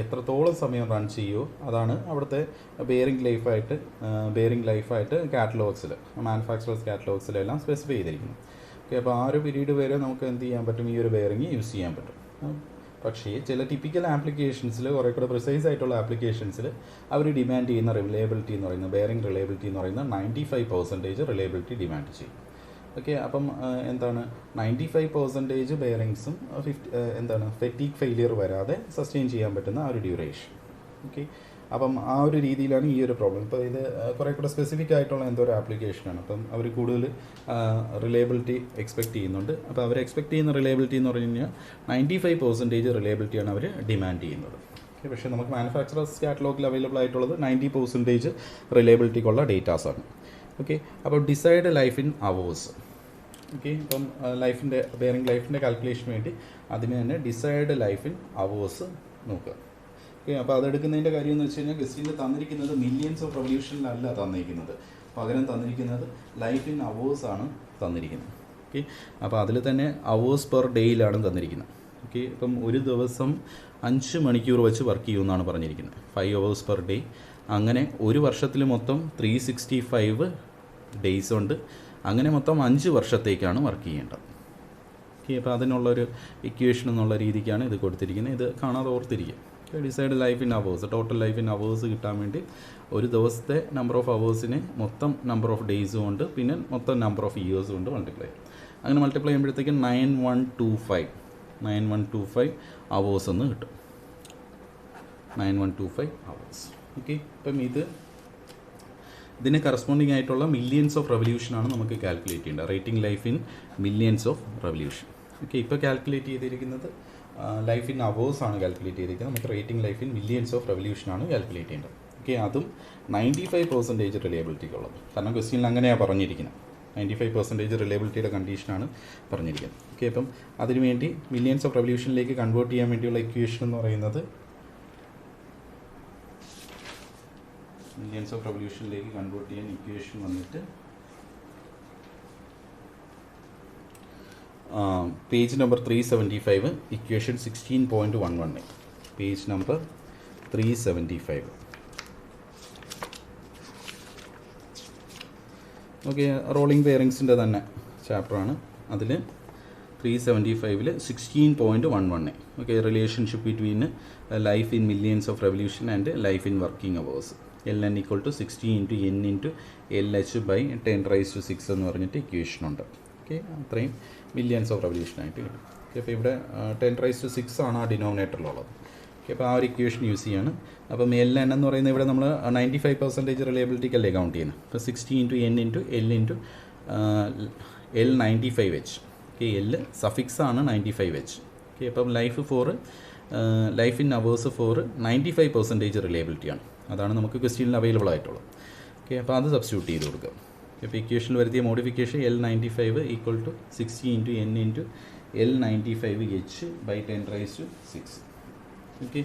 എത്രത്തോളം സമയം റൺ ചെയ്യുമോ അതാണ് അവിടുത്തെ ബെയറിംഗ് ലൈഫായിട്ട് കാറ്റലോഗ്സിൽ, മാനുഫാക്ചറേഴ്സ് കാറ്റലോഗ്സിലെല്ലാം സ്പെസിഫൈ ചെയ്തിരിക്കുന്നു. ഓക്കെ, അപ്പോൾ ആ ഒരു പീരീഡ് വരെ നമുക്ക് എന്ത് ചെയ്യാൻ പറ്റും? ഈ ഒരു ബെയറിംഗ് യൂസ് ചെയ്യാൻ പറ്റും. പക്ഷേ ചില ടിപ്പിക്കൽ ആപ്ലിക്കേഷൻസിൽ, കുറേ കൂടെ പ്രിസൈസ് ആയിട്ടുള്ള ആപ്ലിക്കേഷൻസിൽ അവർ ഡിമാൻഡ് ചെയ്യുന്ന റിലയബിലിറ്റി എന്ന് പറയുന്നത്, ബെയറിംഗ് റിലയബിലിറ്റി എന്ന് പറയുന്നത് 95% റിലയബിലിറ്റി ഡിമാൻഡ് ചെയ്യും. ഓക്കെ, അപ്പം എന്താണ് 95% ബെയറിങ്സും ഫെറ്റീഗ് ഫെയിലിയർ വരാതെ സസ്റ്റെയിൻ ചെയ്യാൻ പറ്റുന്ന ആ ഒരു ഡ്യൂറേഷൻ. ഓക്കെ, അപ്പം ആ ഒരു രീതിയിലാണ് ഈ ഒരു പ്രോബ്ലം. ഇപ്പോൾ ഇത് കുറേ കൂടെ സ്പെസിഫിക് ആയിട്ടുള്ള എന്തോ ഒരു ആപ്ലിക്കേഷനാണ്. അപ്പം അവർ കൂടുതൽ റിലയബിലിറ്റി എക്സ്പെക്റ്റ് ചെയ്യുന്നുണ്ട്. അപ്പോൾ അവർ എക്സ്പെക്റ്റ് ചെയ്യുന്ന റിലയബിലിറ്റി എന്ന് പറഞ്ഞു കഴിഞ്ഞാൽ 95% റിലയബിലിറ്റിയാണ് അവർ ഡിമാൻഡ് ചെയ്യുന്നത്. പക്ഷേ നമുക്ക് മാനുഫാക്ചറേഴ്സ് കാറ്റലോഗിൽ അവൈലബിൾ ആയിട്ടുള്ളത് 90% റിലയബിലിറ്റിക്കുള്ള ഡേറ്റാസാണ്. ഓക്കെ, അപ്പോൾ decide life in hours. Okay, ഇപ്പം ലൈഫിൻ്റെ ബെയറിംഗ് ലൈഫിൻ്റെ കാൽക്കുലേഷന് വേണ്ടി അതിന് തന്നെ ഡിസൈഡ് ലൈഫ് ഇൻ അവേഴ്സ് നോക്കുക. ഓക്കെ, അപ്പോൾ അതെടുക്കുന്നതിൻ്റെ കാര്യം എന്ന് വെച്ച് കഴിഞ്ഞാൽ ഗസ്റ്റിന് തന്നിരിക്കുന്നത് മില്യൻസ് ഓഫ് റെവല്യൂഷനിലല്ല തന്നിരിക്കുന്നത്, പകരം തന്നിരിക്കുന്നത് ലൈഫ് ഇൻ അവേഴ്സ് ആണ് തന്നിരിക്കുന്നത്. ഓക്കെ, അപ്പോൾ അതിൽ തന്നെ അവേഴ്സ് പെർ ഡേയിലാണ് തന്നിരിക്കുന്നത്. ഓക്കെ, ഇപ്പം ഒരു ദിവസം 5 മണിക്കൂർ വെച്ച് വർക്ക് ചെയ്യുമെന്നാണ് പറഞ്ഞിരിക്കുന്നത്, 5 hours പെർ ഡേ. അങ്ങനെ ഒരു വർഷത്തിൽ മൊത്തം 365 ഡേയ്സ് ഉണ്ട്. അങ്ങനെ മൊത്തം 5 വർഷത്തേക്കാണ് വർക്ക് ചെയ്യേണ്ടത്. ഓക്കെ, അപ്പോൾ അതിനുള്ളൊരു ഇക്വേഷൻ എന്നുള്ള രീതിക്കാണ് ഇത് കൊടുത്തിരിക്കുന്നത്. ഇത് കാണാതെ ഓർത്തിരിക്കുക. Decide life in hours, total life in hours കിട്ടാൻ വേണ്ടി ഒരു ദിവസത്തെ നമ്പർ ഓഫ് അവേഴ്സിനെ മൊത്തം നമ്പർ ഓഫ് ഡേയ്സും കൊണ്ട് പിന്നെ മൊത്തം നമ്പർ ഓഫ് ഇയേഴ്സും കൊണ്ട് മൾട്ടിപ്ലൈ ചെയ്യും. അങ്ങനെ മൾട്ടിപ്ലൈ ചെയ്യുമ്പോഴത്തേക്കും 9125 അവേഴ്സ് എന്ന് കിട്ടും. 9125 അവേഴ്സ്. ഓക്കെ, അപ്പം ഇതിന് കറസ്പോണ്ടിങ് ആയിട്ടുള്ള മില്യൻസ് ഓഫ് റെവല്യൂഷനാണ് നമുക്ക് കാൽക്കുലേറ്റ് ചെയ്യേണ്ടത്. Rating life in millions of revolution. Okay, ഇപ്പോൾ കാൽക്കുലേറ്റ് ചെയ്തിരിക്കുന്നത് ലൈഫ് ഇൻ അവേഴ്സ് ആണ് കാൽക്കുലേറ്റ് ചെയ്തിരിക്കുന്നത്. നമുക്ക് rating life in millions of റെവല്യൂഷനാണ് കാൽക്കുലേറ്റ് ചെയ്യേണ്ടത്. ഓക്കെ, അതും 95% റിലയബിലിറ്റിക്കുള്ളത്. കാരണം ക്വസ്റ്റ്യനിൽ അങ്ങനെയാണ് പറഞ്ഞിരിക്കുന്നത്, 95% റിലയബിലിറ്റിയുടെ കണ്ടീഷനാണ് പറഞ്ഞിരിക്കുന്നത്. ഓക്കെ, അപ്പം അതിനുവേണ്ടി മില്യൻസ് ഓഫ് റെവല്യൂഷനിലേക്ക് കൺവേർട്ട് ചെയ്യാൻ വേണ്ടിയുള്ള ഇക്വേഷൻ എന്ന് പറയുന്നത് മില്യൻസ് ഓഫ് റെവല്യൂഷനിലേക്ക് കൺവേർട്ട് ചെയ്യാൻ ഇക്വേഷൻ വന്നിട്ട് page number 375 equation 16.11. Page number 375. Okay, rolling ബെയറിങ്സിൻ്റെ തന്നെ ചാപ്റ്ററാണ്. അതിൽ 375 16.11. Okay, relationship between life in millions of revolution and life in working hours. ln = 60 × n × LH/10⁻⁶ എന്ന് പറഞ്ഞിട്ട് ഇക്വേഷനുണ്ട്. ഓക്കെ, അത്രയും മില്യൻസ് ഓഫ് റെവല്യൂഷനായിട്ട് കിട്ടും. ഓക്കെ, അപ്പോൾ ഇവിടെ 10⁻⁶ ആണ് ആ ഡിനോമിനേറ്ററിലുള്ളത്. ഓക്കെ, അപ്പോൾ ആ ഒരു ഇക്വേഷൻ യൂസ് ചെയ്യാണ്. അപ്പം ln എന്ന് പറയുന്നത് ഇവിടെ നമ്മൾ 95% റിലയബിലിറ്റിക്കല്ലേ കൗണ്ട് ചെയ്യുന്നത്. അപ്പോൾ 60 × n × L × L95H. Okay, L suffix ആണ് 95H. ഓക്കെ, അപ്പം ലൈഫ് ഇൻ അവേഴ്സ് ഫോർ 95% റിലയബിലിറ്റിയാണ്. അതാണ് നമുക്ക് ക്വസ്റ്റ്യനിൽ അവൈലബിൾ ആയിട്ടുള്ളത്. ഓക്കെ, അപ്പോൾ അത് സബ്സ്റ്റിറ്റ്യൂട്ട് ചെയ്ത് കൊടുക്കുക. അപ്പോൾ ഇക്വേഷനിൽ വരുത്തിയ modification L95 = 60 × n × L95H/10⁻⁶. Okay,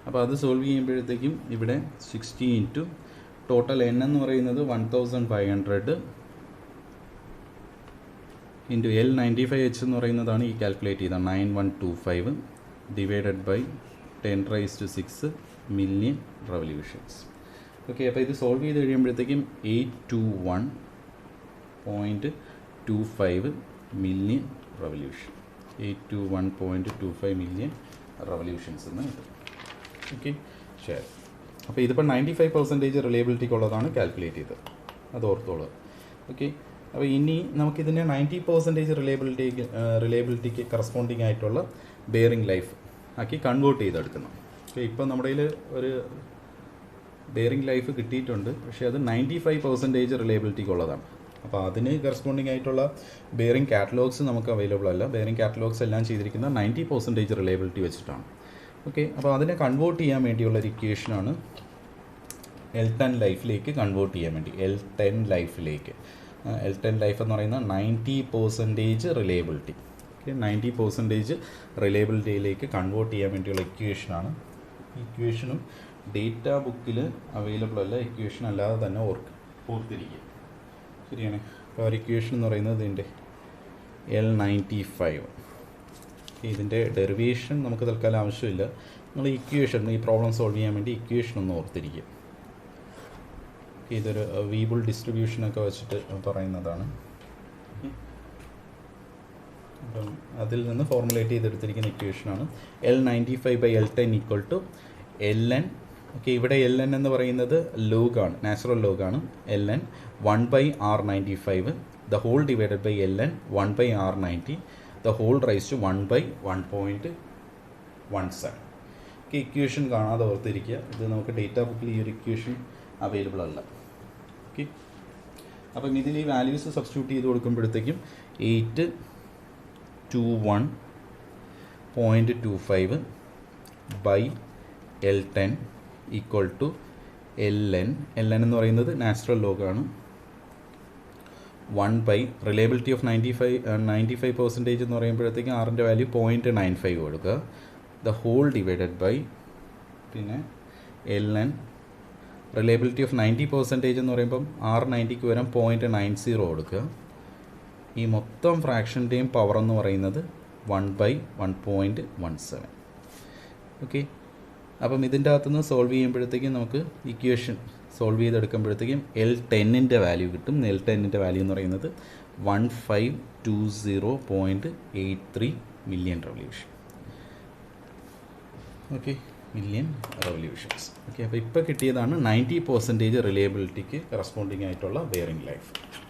അപ്പോൾ അത് സോൾവ് ചെയ്യുമ്പോഴത്തേക്കും ഇവിടെ 60 × ടോട്ടൽ n എന്ന് പറയുന്നത് 1500 × L95H എന്ന് പറയുന്നതാണ് ഈ കാൽക്കുലേറ്റ് ചെയ്ത 9125 /10⁻⁶ മില്യൺ റെവല്യൂഷൻസ്. ഓക്കെ, അപ്പോൾ ഇത് സോൾവ് ചെയ്ത് കഴിയുമ്പോഴത്തേക്കും 821.25 മില്യൺ റെവല്യൂഷൻ, 821.25 മില്യൺ റെവല്യൂഷൻസ് എന്ന് കിട്ടും. ഓക്കെ, ശരി. അപ്പോൾ ഇതിപ്പോൾ 95% റിലയബിലിറ്റിക്കുള്ളതാണ് കാൽക്കുലേറ്റ് ചെയ്തത്, അത് ഓർത്തോളൂ. ഓക്കെ, അപ്പോൾ ഇനി നമുക്കിതിനെ 90% റിലയബിലിറ്റിക്ക് കറസ്പോണ്ടിങ് ആയിട്ടുള്ള ബെയറിംഗ് ലൈഫ് ആക്കി കൺവേർട്ട് ചെയ്തെടുക്കണം. ഓക്കെ, ഇപ്പോൾ നമ്മുടെ കയ്യിൽ ഒരു ബെയറിംഗ് ലൈഫ് കിട്ടിയിട്ടുണ്ട്, പക്ഷേ അത് 95% റിലയബിലിറ്റിക്കുള്ളതാണ്. അപ്പോൾ അതിന് കറസ്പോണ്ടിങ് ആയിട്ടുള്ള ബെയറിംഗ് കാറ്റലോഗ്സ് നമുക്ക് അവൈലബിൾ അല്ല. ബെയറിംഗ് കാറ്റലോഗ്സ് എല്ലാം ചെയ്തിരിക്കുന്ന 90% റിലയബിലിറ്റി വെച്ചിട്ടാണ്. ഓക്കെ, അപ്പോൾ അതിനെ കൺവേർട്ട് ചെയ്യാൻ വേണ്ടിയുള്ളൊരു ഇക്വേഷനാണ് L10 ലൈഫിലേക്ക് കൺവേർട്ട് ചെയ്യാൻ വേണ്ടി. L10 ലൈഫിലേക്ക് L10 ലൈഫ് എന്ന് പറയുന്നത് 90% റിലയബിലിറ്റി. ഓക്കെ, 90% റിലയബിലിറ്റിയിലേക്ക് കൺവേർട്ട് ചെയ്യാൻ വേണ്ടിയുള്ള ഇക്വേഷനാണ്. ഇക്വേഷനും ഡേറ്റാ ബുക്കിൽ അവൈലബിൾ അല്ല, ഇക്വേഷൻ അല്ലാതെ തന്നെ ഓർത്തിരിക്കുക. ശരിയാണ്. അപ്പോൾ ഒരു ഇക്വേഷൻ എന്ന് പറയുന്നത് ഇതിൻ്റെ L95. ഇതിൻ്റെ ഡെറിവേഷൻ നമുക്ക് തൽക്കാലം ആവശ്യമില്ല. നിങ്ങൾ ഇക്വേഷൻ, ഈ പ്രോബ്ലം സോൾവ് ചെയ്യാൻ വേണ്ടി ഇക്വേഷൻ ഒന്ന് ഓർത്തിരിക്കുക. ഇതൊരു വീബിൾ ഡിസ്ട്രിബ്യൂഷനൊക്കെ വെച്ചിട്ട് പറയുന്നതാണ്. അപ്പം അതിൽ നിന്ന് ഫോർമുലേറ്റ് ചെയ്തെടുത്തിരിക്കുന്ന ഇക്വേഷനാണ് L95/L10 = ln. ഓക്കെ, ഇവിടെ ln എന്ന് പറയുന്നത് ലോഗാണ്, natural ലോഗാണ്. ln 1/R95 the whole divided by ln 1/R90 the whole raised to 1/1.17. Okay, equation കാണാതെ ഓർത്തിരിക്കുക. ഇത് നമുക്ക് ഡേറ്റാ ബുക്കിൽ ഈ ഒരു ഇക്വേഷൻ അവൈലബിൾ അല്ല. ഓക്കെ, അപ്പം ഇതിൽ ഈ വാല്യൂസ് സബ്സ്റ്റിറ്റ്യൂട്ട് ചെയ്ത് കൊടുക്കുമ്പോഴത്തേക്കും 821.25 L10 ഈക്വൽ ടു LN എന്ന് പറയുന്നത് നാച്ചുറൽ ലോഗാണ് 1 റിലയബിലിറ്റി ഓഫ് 95% എന്ന് പറയുമ്പോഴത്തേക്കും ആറിൻ്റെ വാല്യൂ 0.95 കൊടുക്കുക ദ ഹോൾ ഡിവൈഡഡ് ബൈ പിന്നെ LN റിലയബിലിറ്റി ഓഫ് 90% എന്ന് പറയുമ്പം 90ക്ക് വരാൻ 0.90 കൊടുക്കുക ഈ മൊത്തം ഫ്രാക്ഷൻ്റെയും പവർ എന്ന് പറയുന്നത് 1/1.17 ഓക്കെ അപ്പം ഇതിൻ്റെ അകത്തുനിന്ന് സോൾവ് ചെയ്യുമ്പോഴത്തേക്കും നമുക്ക് ഇക്വേഷൻ സോൾവ് ചെയ്തെടുക്കുമ്പോഴത്തേക്കും L10ൻ്റെ വാല്യൂ കിട്ടും L10ൻ്റെ വാല്യൂ എന്ന് പറയുന്നത് 1520.83 million revolution okay million revolutions okay അപ്പോൾ ഇപ്പോൾ കിട്ടിയതാണ് 90% റിലയബിലിറ്റിക്ക് കറസ്പോണ്ടിങ് ആയിട്ടുള്ള ബെയറിംഗ് ലൈഫ്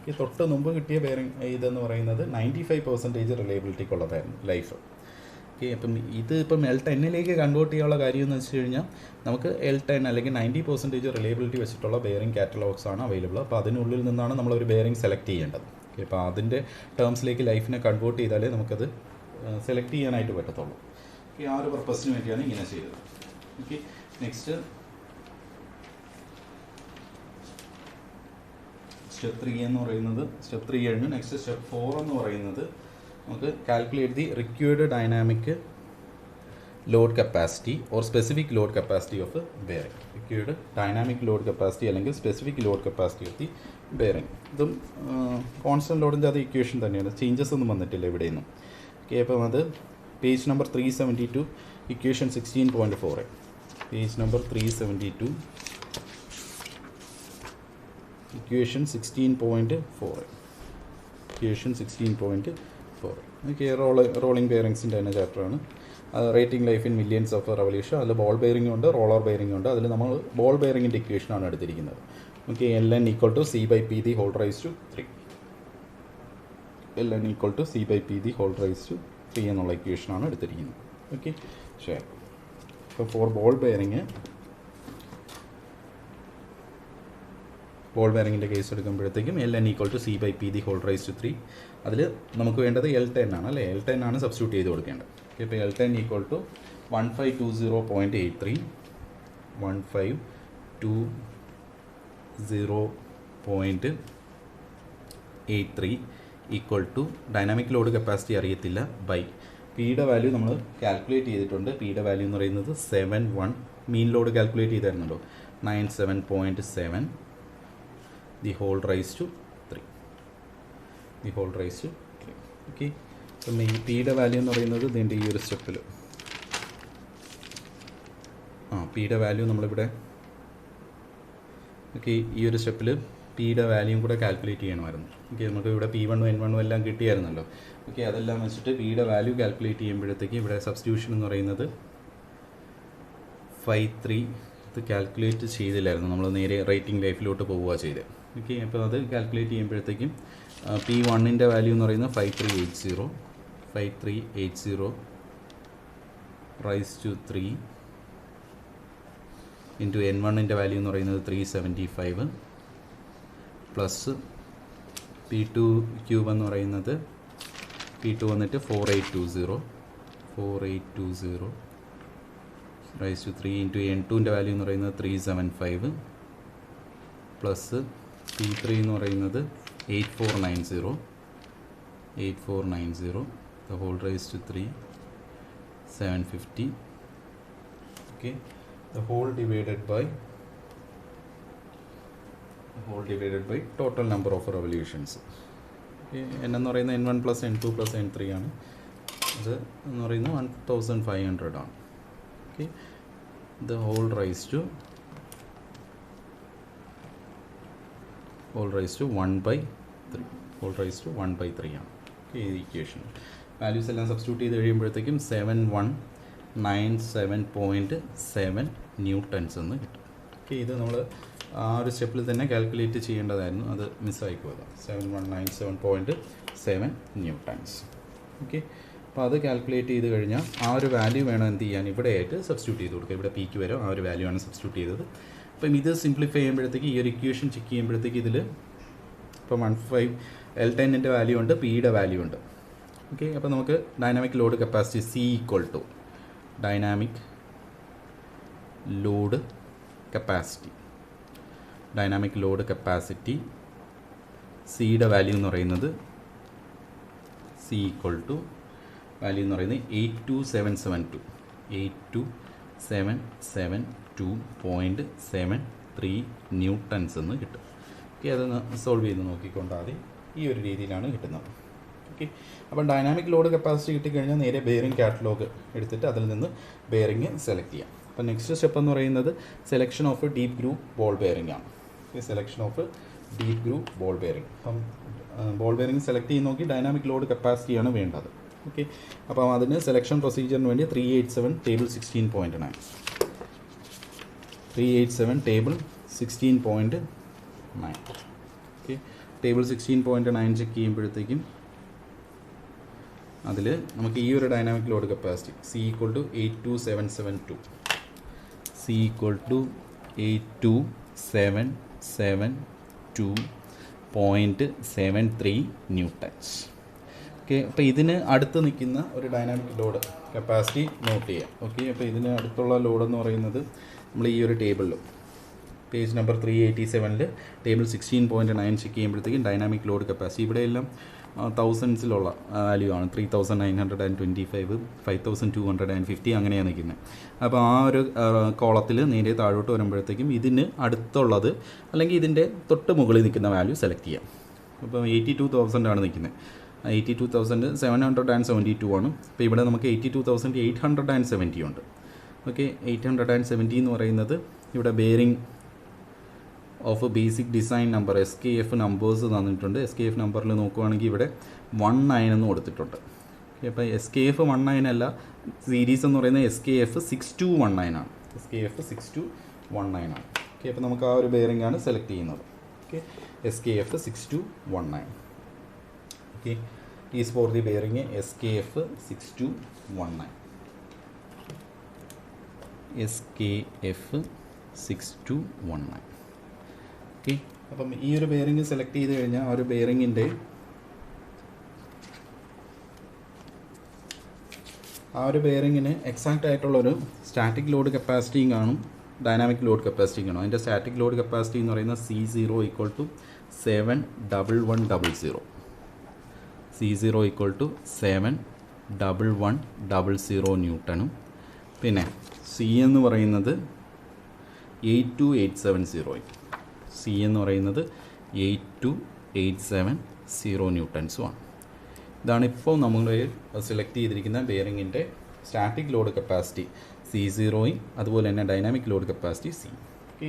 ഈ തൊട്ട് മുമ്പ് കിട്ടിയ ബെയറിംഗ് ഇതെന്ന് പറയുന്നത് 95% റിലയബിലിറ്റിക്കുള്ളതായിരുന്നു ലൈഫ് ഓക്കെ അപ്പം ഇത് ഇപ്പം L10ലേക്ക് കൺവേർട്ട് ചെയ്യാനുള്ള കാര്യം എന്ന് വെച്ച് കഴിഞ്ഞാൽ നമുക്ക് L10 അല്ലെങ്കിൽ 90% റിലയബിലിറ്റി വെച്ചിട്ടുള്ള ബെയറിംഗ് കാറ്റലോഗ്സ് ആണ് അവൈലബിൾ അപ്പോൾ അതിനുള്ളിൽ നിന്നാണ് നമ്മളൊരു ബെയറിംഗ് സെലക്ട് ചെയ്യേണ്ടത് ഓക്കെ അപ്പോൾ അതിൻ്റെ ടേംസിലേക്ക് ലൈഫിനെ കൺവേർട്ട് ചെയ്താലേ നമുക്കത് സെലക്ട് ചെയ്യാനായിട്ട് പറ്റത്തുള്ളൂ ഓക്കെ ആ ഒരു പർപ്പസിന് വേണ്ടിയാണ് ഇങ്ങനെ ചെയ്തത് ഓക്കെ നെക്സ്റ്റ് സ്റ്റെപ്പ് 3 എന്ന് പറയുന്നത് സ്റ്റെപ്പ് 3 കഴിഞ്ഞു നെക്സ്റ്റ് സ്റ്റെപ്പ് 4 എന്ന് പറയുന്നത് നമുക്ക് calculate the required dynamic load capacity or specific load capacity of bearing required dynamic load capacity അല്ലെങ്കിൽ specific load capacity of the bearing ഇതും കോൺസ്റ്റൻറ്റ് ലോഡിൻ്റെ അത് ഇക്വേഷൻ തന്നെയാണ് ചേഞ്ചസ് ഒന്നും വന്നിട്ടില്ല ഇവിടെയൊന്നും ഓക്കെ അപ്പം അത് page number 372 equation 16.4 page number 372 equation 16.4 equation 16.4 okay rolling ബെയറിങ്സിൻ്റെ തന്നെ ചാപ്റ്ററാണ് rating life in millions of revolution അതിൽ ബോൾ ബെയറിംഗ് ഉണ്ട് റോളർ ബെയറിംഗ് ഉണ്ട് അതിൽ നമ്മൾ ബോൾ ബെയറിങ്ങിൻ്റെ ഇക്വേഷനാണ് എടുത്തിരിക്കുന്നത് okay LN equal to C/P the whole raise to 3 LN equal to C/P the whole raise to 3 എന്നുള്ള ഇക്വേഷനാണ് എടുത്തിരിക്കുന്നത് ഓക്കെ ശരി അപ്പോൾ ഫോർ ബോൾ ബെയറിങ്ങിൻ്റെ case എടുക്കുമ്പോഴത്തേക്കും LN equal to C/P the whole raise to 3 അതിൽ നമുക്ക് വേണ്ടത് L10 ആണ് അല്ലേ L10 ആണ് സബ്സ്റ്റിറ്റ്യൂട്ട് ചെയ്ത് കൊടുക്കേണ്ടത് ഓക്കെ ഇപ്പോൾ L10 equal to 1520.83 1520.83 equal to dynamic load capacity അറിയത്തില്ല ബൈ പിയുടെ വാല്യൂ നമ്മൾ കാൽക്കുലേറ്റ് ചെയ്തിട്ടുണ്ട് പിയുടെ വാല്യൂ എന്ന് പറയുന്നത് 71 മീൻ ലോഡ് കാൽക്കുലേറ്റ് ചെയ്തായിരുന്നല്ലോ 97.7 the whole raise to 3 the whole raise to 3 okay അപ്പം ഈ പിയുടെ വാല്യൂ എന്ന് പറയുന്നത് ഇതിൻ്റെ ഈ ഒരു സ്റ്റെപ്പിൽ പിയുടെ വാല്യൂ നമ്മളിവിടെ ഓക്കെ ഈ ഒരു സ്റ്റെപ്പിൽ പിയുടെ വാല്യൂം കൂടെ കാൽക്കുലേറ്റ് ചെയ്യണമായിരുന്നു ഓക്കെ നമുക്ക് ഇവിടെ P1 N1 എല്ലാം കിട്ടിയായിരുന്നല്ലോ ഓക്കെ അതെല്ലാം വെച്ചിട്ട് പിയുടെ വാല്യൂ കാൽക്കുലേറ്റ് ചെയ്യുമ്പോഴത്തേക്ക് ഇവിടെ സബ്സ്റ്റിറ്റ്യൂഷൻ എന്ന് പറയുന്നത് 53 ഇത് കാൽക്കുലേറ്റ് ചെയ്തില്ലായിരുന്നു നമ്മൾ നേരെ റേറ്റിംഗ് ലൈഫിലോട്ട് പോവുക ചെയ്ത് ഓക്കെ അപ്പോൾ അത് കാൽക്കുലേറ്റ് ചെയ്യുമ്പോഴത്തേക്കും P1ൻ്റെ വാല്യൂ എന്ന് പറയുന്നത് 5380 റൈസ് ടു 3 ഇൻറ്റു N1ൻ്റെ വാല്യൂ എന്ന് പറയുന്നത് 375 പ്ലസ് P2 ക്യൂബ് എന്ന് പറയുന്നത് P2 വന്നിട്ട് 4820 റൈസ് ടു 3 ഇൻറ്റു N2ൻ്റെ വാല്യൂ എന്ന് പറയുന്നത് 375 പ്ലസ് P3 എന്ന് പറയുന്നത് 8490 the whole raised to 3 750 okay the whole divided by total number of revolutions എന്ന് പറയുന്നത് N1 plus N2 plus N3 ആണ് അത് എന്ന് പറയുന്നത് 1500 ആണ് okay the whole raised to 1/3 ആണ് ഓക്കെ ഈ ഇക്വേഷൻ വാല്യൂസ് എല്ലാം സബ്സ്റ്റിറ്റ്യൂട്ട് ചെയ്ത് കഴിയുമ്പോഴത്തേക്കും 7197.7 ന്യൂട്ടൺസ് എന്ന് കിട്ടും ഓക്കെ ഇത് നമ്മൾ ആ ഒരു സ്റ്റെപ്പിൽ തന്നെ കാൽക്കുലേറ്റ് ചെയ്യേണ്ടതായിരുന്നു അത് മിസ്സായി പോയത് 7197.7 ന്യൂട്ടൺസ് ഓക്കെ അപ്പോൾ അത് കാൽക്കുലേറ്റ് ചെയ്ത് കഴിഞ്ഞാൽ ആ ഒരു വാല്യൂ വേണം എന്ത് ചെയ്യാൻ ഇവിടെ ആയിട്ട് സബ്സ്റ്റിറ്റ്യൂട്ട് ചെയ്ത് കൊടുക്കുക ഇവിടെ പിക്ക് വരും ആ ഒരു വാല്യൂ ആണ് സബ്സ്റ്റിറ്റ്യൂട്ട് ചെയ്തത് അപ്പം ഇത് സിംപ്ലിഫൈ ചെയ്യുമ്പോഴത്തേക്ക് ഈ ഒരു ഇക്വേഷൻ ചെക്ക് ചെയ്യുമ്പോഴത്തേക്ക് ഇതിൽ ഇപ്പം 15 L10ൻ്റെ വാല്യൂ ഉണ്ട് പിയുടെ വാല്യൂ ഉണ്ട് ഓക്കെ അപ്പോൾ നമുക്ക് dynamic load capacity C equal to dynamic load capacity. Dynamic load capacity സിയുടെ വാല്യൂ എന്ന് പറയുന്നത് സി ഈക്വൽ ടു വാല്യൂ എന്ന് പറയുന്നത് 82772 ന്യൂട്ടൺസ് എന്ന് കിട്ടും. ഓക്കെ, അതൊന്ന് സോൾവ് ചെയ്ത് നോക്കിക്കൊണ്ടാൽ മതി. ഈ ഒരു രീതിയിലാണ് കിട്ടുന്നത്. ഓക്കെ, അപ്പം ഡൈനാമിക് ലോഡ് കപ്പാസിറ്റി കിട്ടിക്കഴിഞ്ഞാൽ നേരെ ബെയറിംഗ് കാറ്റലോഗ് എടുത്തിട്ട് അതിൽ നിന്ന് ബെയറിംഗ് സെലക്ട് ചെയ്യാം. അപ്പം നെക്സ്റ്റ് സ്റ്റെപ്പ് എന്ന് പറയുന്നത് selection of deep groove ball bearing ആണ്. Selection of deep groove ball bearing. അപ്പം ബോൾ ബെയറിംഗ് സെലക്ട് ചെയ്ത് നോക്കി ഡൈനാമിക് ലോഡ് കപ്പാസിറ്റിയാണ് വേണ്ടത്. ഓക്കെ, അപ്പം അതിന് സെലക്ഷൻ പ്രൊസീജിയറിന് വേണ്ടി 387 table 16.9 387 table 16.9. Okay, table 16.9 check ചെയ്യുമ്പോഴത്തേക്കും അതിൽ നമുക്ക് ഈ ഒരു dynamic load capacity C equal to 82772 newtons. Okay, അപ്പോൾ ഇതിന് അടുത്ത് നിൽക്കുന്ന ഒരു ഡൈനാമിക് ലോഡ് കപ്പാസിറ്റി നോട്ട് ചെയ്യാം. ഓക്കെ, അപ്പോൾ ഇതിന് അടുത്തുള്ള ലോഡെന്ന് പറയുന്നത് നമ്മൾ ഈ ഒരു ടേബിളിൽ പേജ് നമ്പർ 387 ടേബിൾ 16.9 ചെക്ക് ചെയ്യുമ്പോഴത്തേക്കും ഡൈനാമിക് ലോഡ് കപ്പാസിറ്റി ഇവിടെയെല്ലാം തൗസൻഡ്സിലുള്ള വാല്യൂ ആണ്. 3925, 5250 അങ്ങനെയാണ് നിൽക്കുന്നത്. അപ്പോൾ ആ ഒരു കോളത്തിൽ നേരെ താഴോട്ട് വരുമ്പോഴത്തേക്കും ഇതിന് അടുത്തുള്ളത് അല്ലെങ്കിൽ ഇതിൻ്റെ തൊട്ട് മുകളിൽ നിൽക്കുന്ന വാല്യൂ സെലക്ട് ചെയ്യാം. അപ്പോൾ 82,000 ആണ് നിൽക്കുന്നത്. 82,772 ആണ്. അപ്പോൾ ഇവിടെ നമുക്ക് 82,870 ഉണ്ട്. ഓക്കെ, 870 എന്ന് പറയുന്നത് ഇവിടെ bearing of basic design number SKF numbers തന്നിട്ടുണ്ട്. SKF നമ്പറിൽ നോക്കുവാണെങ്കിൽ ഇവിടെ 19 എന്ന് കൊടുത്തിട്ടുണ്ട്. ഓക്കെ, അപ്പോൾ SKF 19 അല്ല, സീരീസ് എന്ന് പറയുന്നത് SKF 6219 ആണ്. SKF 6219 ആണ്. ഓക്കെ, അപ്പോൾ നമുക്ക് ആ ഒരു ബെയറിംഗ് ആണ് സെലക്ട് ചെയ്യുന്നത്. Okay, SKF 6219. Okay, is for the bearing SKF 6219. SKF 6219. Okay, അപ്പം ഈ ഒരു ബെയറിംഗ് സെലക്ട് ചെയ്ത് കഴിഞ്ഞാൽ ആ ഒരു ബെയറിങ്ങിൻ്റെ എക്സാക്റ്റ് ആയിട്ടുള്ളൊരു സ്റ്റാറ്റിക് ലോഡ് കപ്പാസിറ്റിയും കാണും, ഡൈനാമിക് ലോഡ് കപ്പാസിറ്റിയും കാണും. അതിൻ്റെ സ്റ്റാറ്റിക് ലോഡ് കപ്പാസിറ്റി എന്ന് പറയുന്നത് C0 equal to 71100. C0 equal to 71100 ന്യൂട്ടണും പിന്നെ C എന്ന് പറയുന്നത് 82870. C എന്ന് പറയുന്നത് 82870 ന്യൂട്ടൺസുമാണ്. ഇതാണ് ഇപ്പോൾ നമ്മൾ സെലക്ട് ചെയ്തിരിക്കുന്ന ബെയറിങ്ങിൻ്റെ സ്റ്റാറ്റിക് ലോഡ് കപ്പാസിറ്റി C0യും അതുപോലെ തന്നെ ഡൈനാമിക് ലോഡ് കപ്പാസിറ്റി C.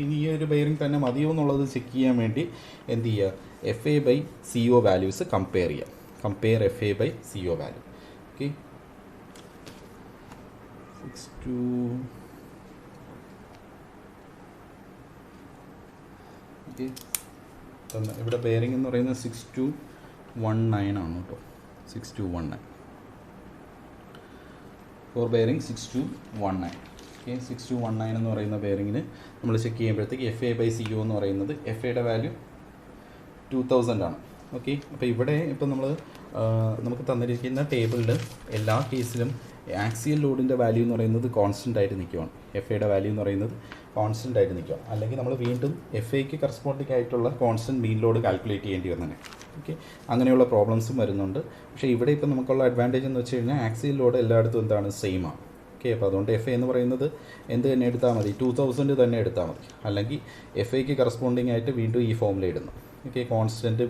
ഇനി ഈ ഒരു ബെയറിംഗ് തന്നെ മതിയോ എന്നുള്ളത് ചെക്ക് ചെയ്യാൻ വേണ്ടി എന്ത് ചെയ്യുക, FA/CO വാല്യൂസ് കമ്പയർ ചെയ്യുക. Compare FA/CO value. Okay, 62 okay, ഇവിടെ ബെയറിംഗ് എന്ന് പറയുന്നത് 6219 ആണ് കേട്ടോ. 6219 ഫോർ ബെയറിംഗ് 6219. ഓക്കെ, 6219 എന്ന് പറയുന്ന ബെയറിങ്ങിന് നമ്മൾ ചെക്ക് ചെയ്യുമ്പോഴത്തേക്ക് FA/CO എന്ന് പറയുന്നത് FAയുടെ വാല്യൂ 2000 ആണ്. ഓക്കെ, അപ്പോൾ ഇവിടെ ഇപ്പോൾ നമുക്ക് തന്നിരിക്കുന്ന ടേബിളിൽ എല്ലാ കേസിലും ആക്സിയൽ ലോഡിൻ്റെ വാല്യൂ എന്ന് പറയുന്നത് കോൺസ്റ്റൻ്റ് ആയിട്ട് നിൽക്കുകയാണ്. FAയുടെ വാല്യൂ എന്ന് പറയുന്നത് കോൺസ്റ്റൻ്റ് ആയിട്ട് നിൽക്കുക. അല്ലെങ്കിൽ നമ്മൾ വീണ്ടും FAയ്ക്ക് കറസ്പോണ്ടിങ് ആയിട്ടുള്ള കോൺസ്റ്റൻറ്റ് മീൻ ലോഡ് കാൽക്കുലേറ്റ് ചെയ്യേണ്ടി വരുന്നത്. ഓക്കെ, അങ്ങനെയുള്ള പ്രോബ്ലംസും വരുന്നുണ്ട്. പക്ഷേ ഇവിടെ ഇപ്പോൾ നമുക്കുള്ള അഡ്വാൻറ്റേജ് എന്ന് വെച്ച് കഴിഞ്ഞാൽ ആക്സിയൽ ലോഡ് എല്ലായിടത്തും എന്താണ്, സെയിം ആണ്. ഓക്കെ, അപ്പോൾ അതുകൊണ്ട് FA എന്ന് പറയുന്നത് എന്ത് തന്നെ എടുത്താൽ മതി, 2000 തന്നെ എടുത്താൽ മതി. അല്ലെങ്കിൽ FAയ്ക്ക് കറസ്പോണ്ടിങ് ആയിട്ട് വീണ്ടും ഈ ഫോമിൽ ഇടുന്നു. ഓക്കെ, കോൺസ്റ്റൻറ്റ്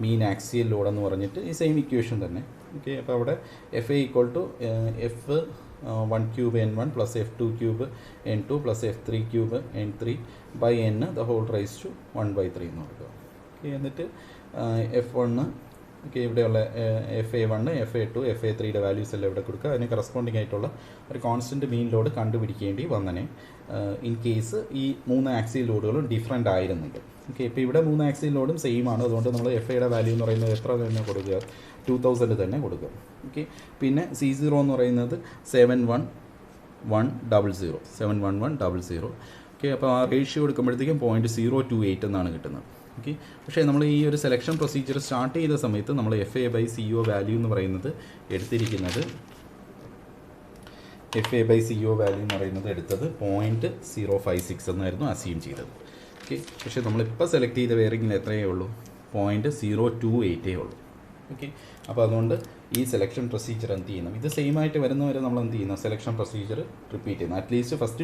മീൻ ആക്സിയൽ ലോഡ് എന്ന് പറഞ്ഞിട്ട് ഈ സെയിം ഇക്വേഷൻ തന്നെ. ഓക്കെ, അപ്പോൾ അവിടെ FA equal to F1 cube N1 plus F2 cube N2 plus F3 cube N3 by N the whole raise to 1/3 എന്ന് കൊടുക്കുക. ഓക്കെ, എന്നിട്ട് F1 ഓക്കെ ഇവിടെയുള്ള FA1 FA2 FA3യുടെ വാല്യൂസ് എല്ലാം ഇവിടെ കൊടുക്കുക. അതിന് കറസ്പോണ്ടിങ് ആയിട്ടുള്ള ഒരു കോൺസ്റ്റൻറ്റ് മീൻ ലോഡ് കണ്ടുപിടിക്കേണ്ടി വന്നനെ ഇൻ കേസ് ഈ 3 ആക്സിയൽ ലോഡുകളും ഡിഫറെൻ്റ് ആയിരുന്നെങ്കിൽ. ഓക്കെ, ഇപ്പോൾ ഇവിടെ 3 ആക്സിയൽ ലോഡും സെയിം ആണ്. അതുകൊണ്ട് നമ്മൾ FAയുടെ വാല്യൂ എന്ന് പറയുന്നത് എത്ര തന്നെ കൊടുക്കുക, 2000 തന്നെ കൊടുക്കുക. ഓക്കെ, പിന്നെ C0 എന്ന് പറയുന്നത് 71100. ഓക്കെ, അപ്പോൾ ആ റേഷ്യോ എടുക്കുമ്പോഴത്തേക്കും 0.028 എന്നാണ് കിട്ടുന്നത്. ഓക്കെ, പക്ഷേ നമ്മൾ ഈ ഒരു സെലക്ഷൻ പ്രൊസീജിയർ സ്റ്റാർട്ട് ചെയ്ത സമയത്ത് നമ്മൾ FA/CO വാല്യൂ എന്ന് പറയുന്നത് എടുത്തിരിക്കുന്നത് FA/CO വാല്യൂ എന്ന് പറയുന്നത് എടുത്തത് 0.056 എന്നായിരുന്നു അസ്യൂം ചെയ്തത്. ഓക്കെ, പക്ഷേ നമ്മളിപ്പോൾ സെലക്ട് ചെയ്ത ബെയറിങ്ങിൽ എത്രയേ ഉള്ളൂ? 0.028 ഉള്ളൂ. ഓക്കെ, അപ്പോൾ അതുകൊണ്ട് ഈ സെലക്ഷൻ പ്രൊസീജിയർ എന്ത് ചെയ്യണം? ഇത് സെയിം ആയിട്ട് വരുന്നവരെ നമ്മൾ എന്ത് ചെയ്യുന്നു? സെലക്ഷൻ പ്രൊസീജിയർ റിപ്പീറ്റ് ചെയ്യുന്നു. അറ്റ്ലീസ്റ്റ് ഫസ്റ്റ്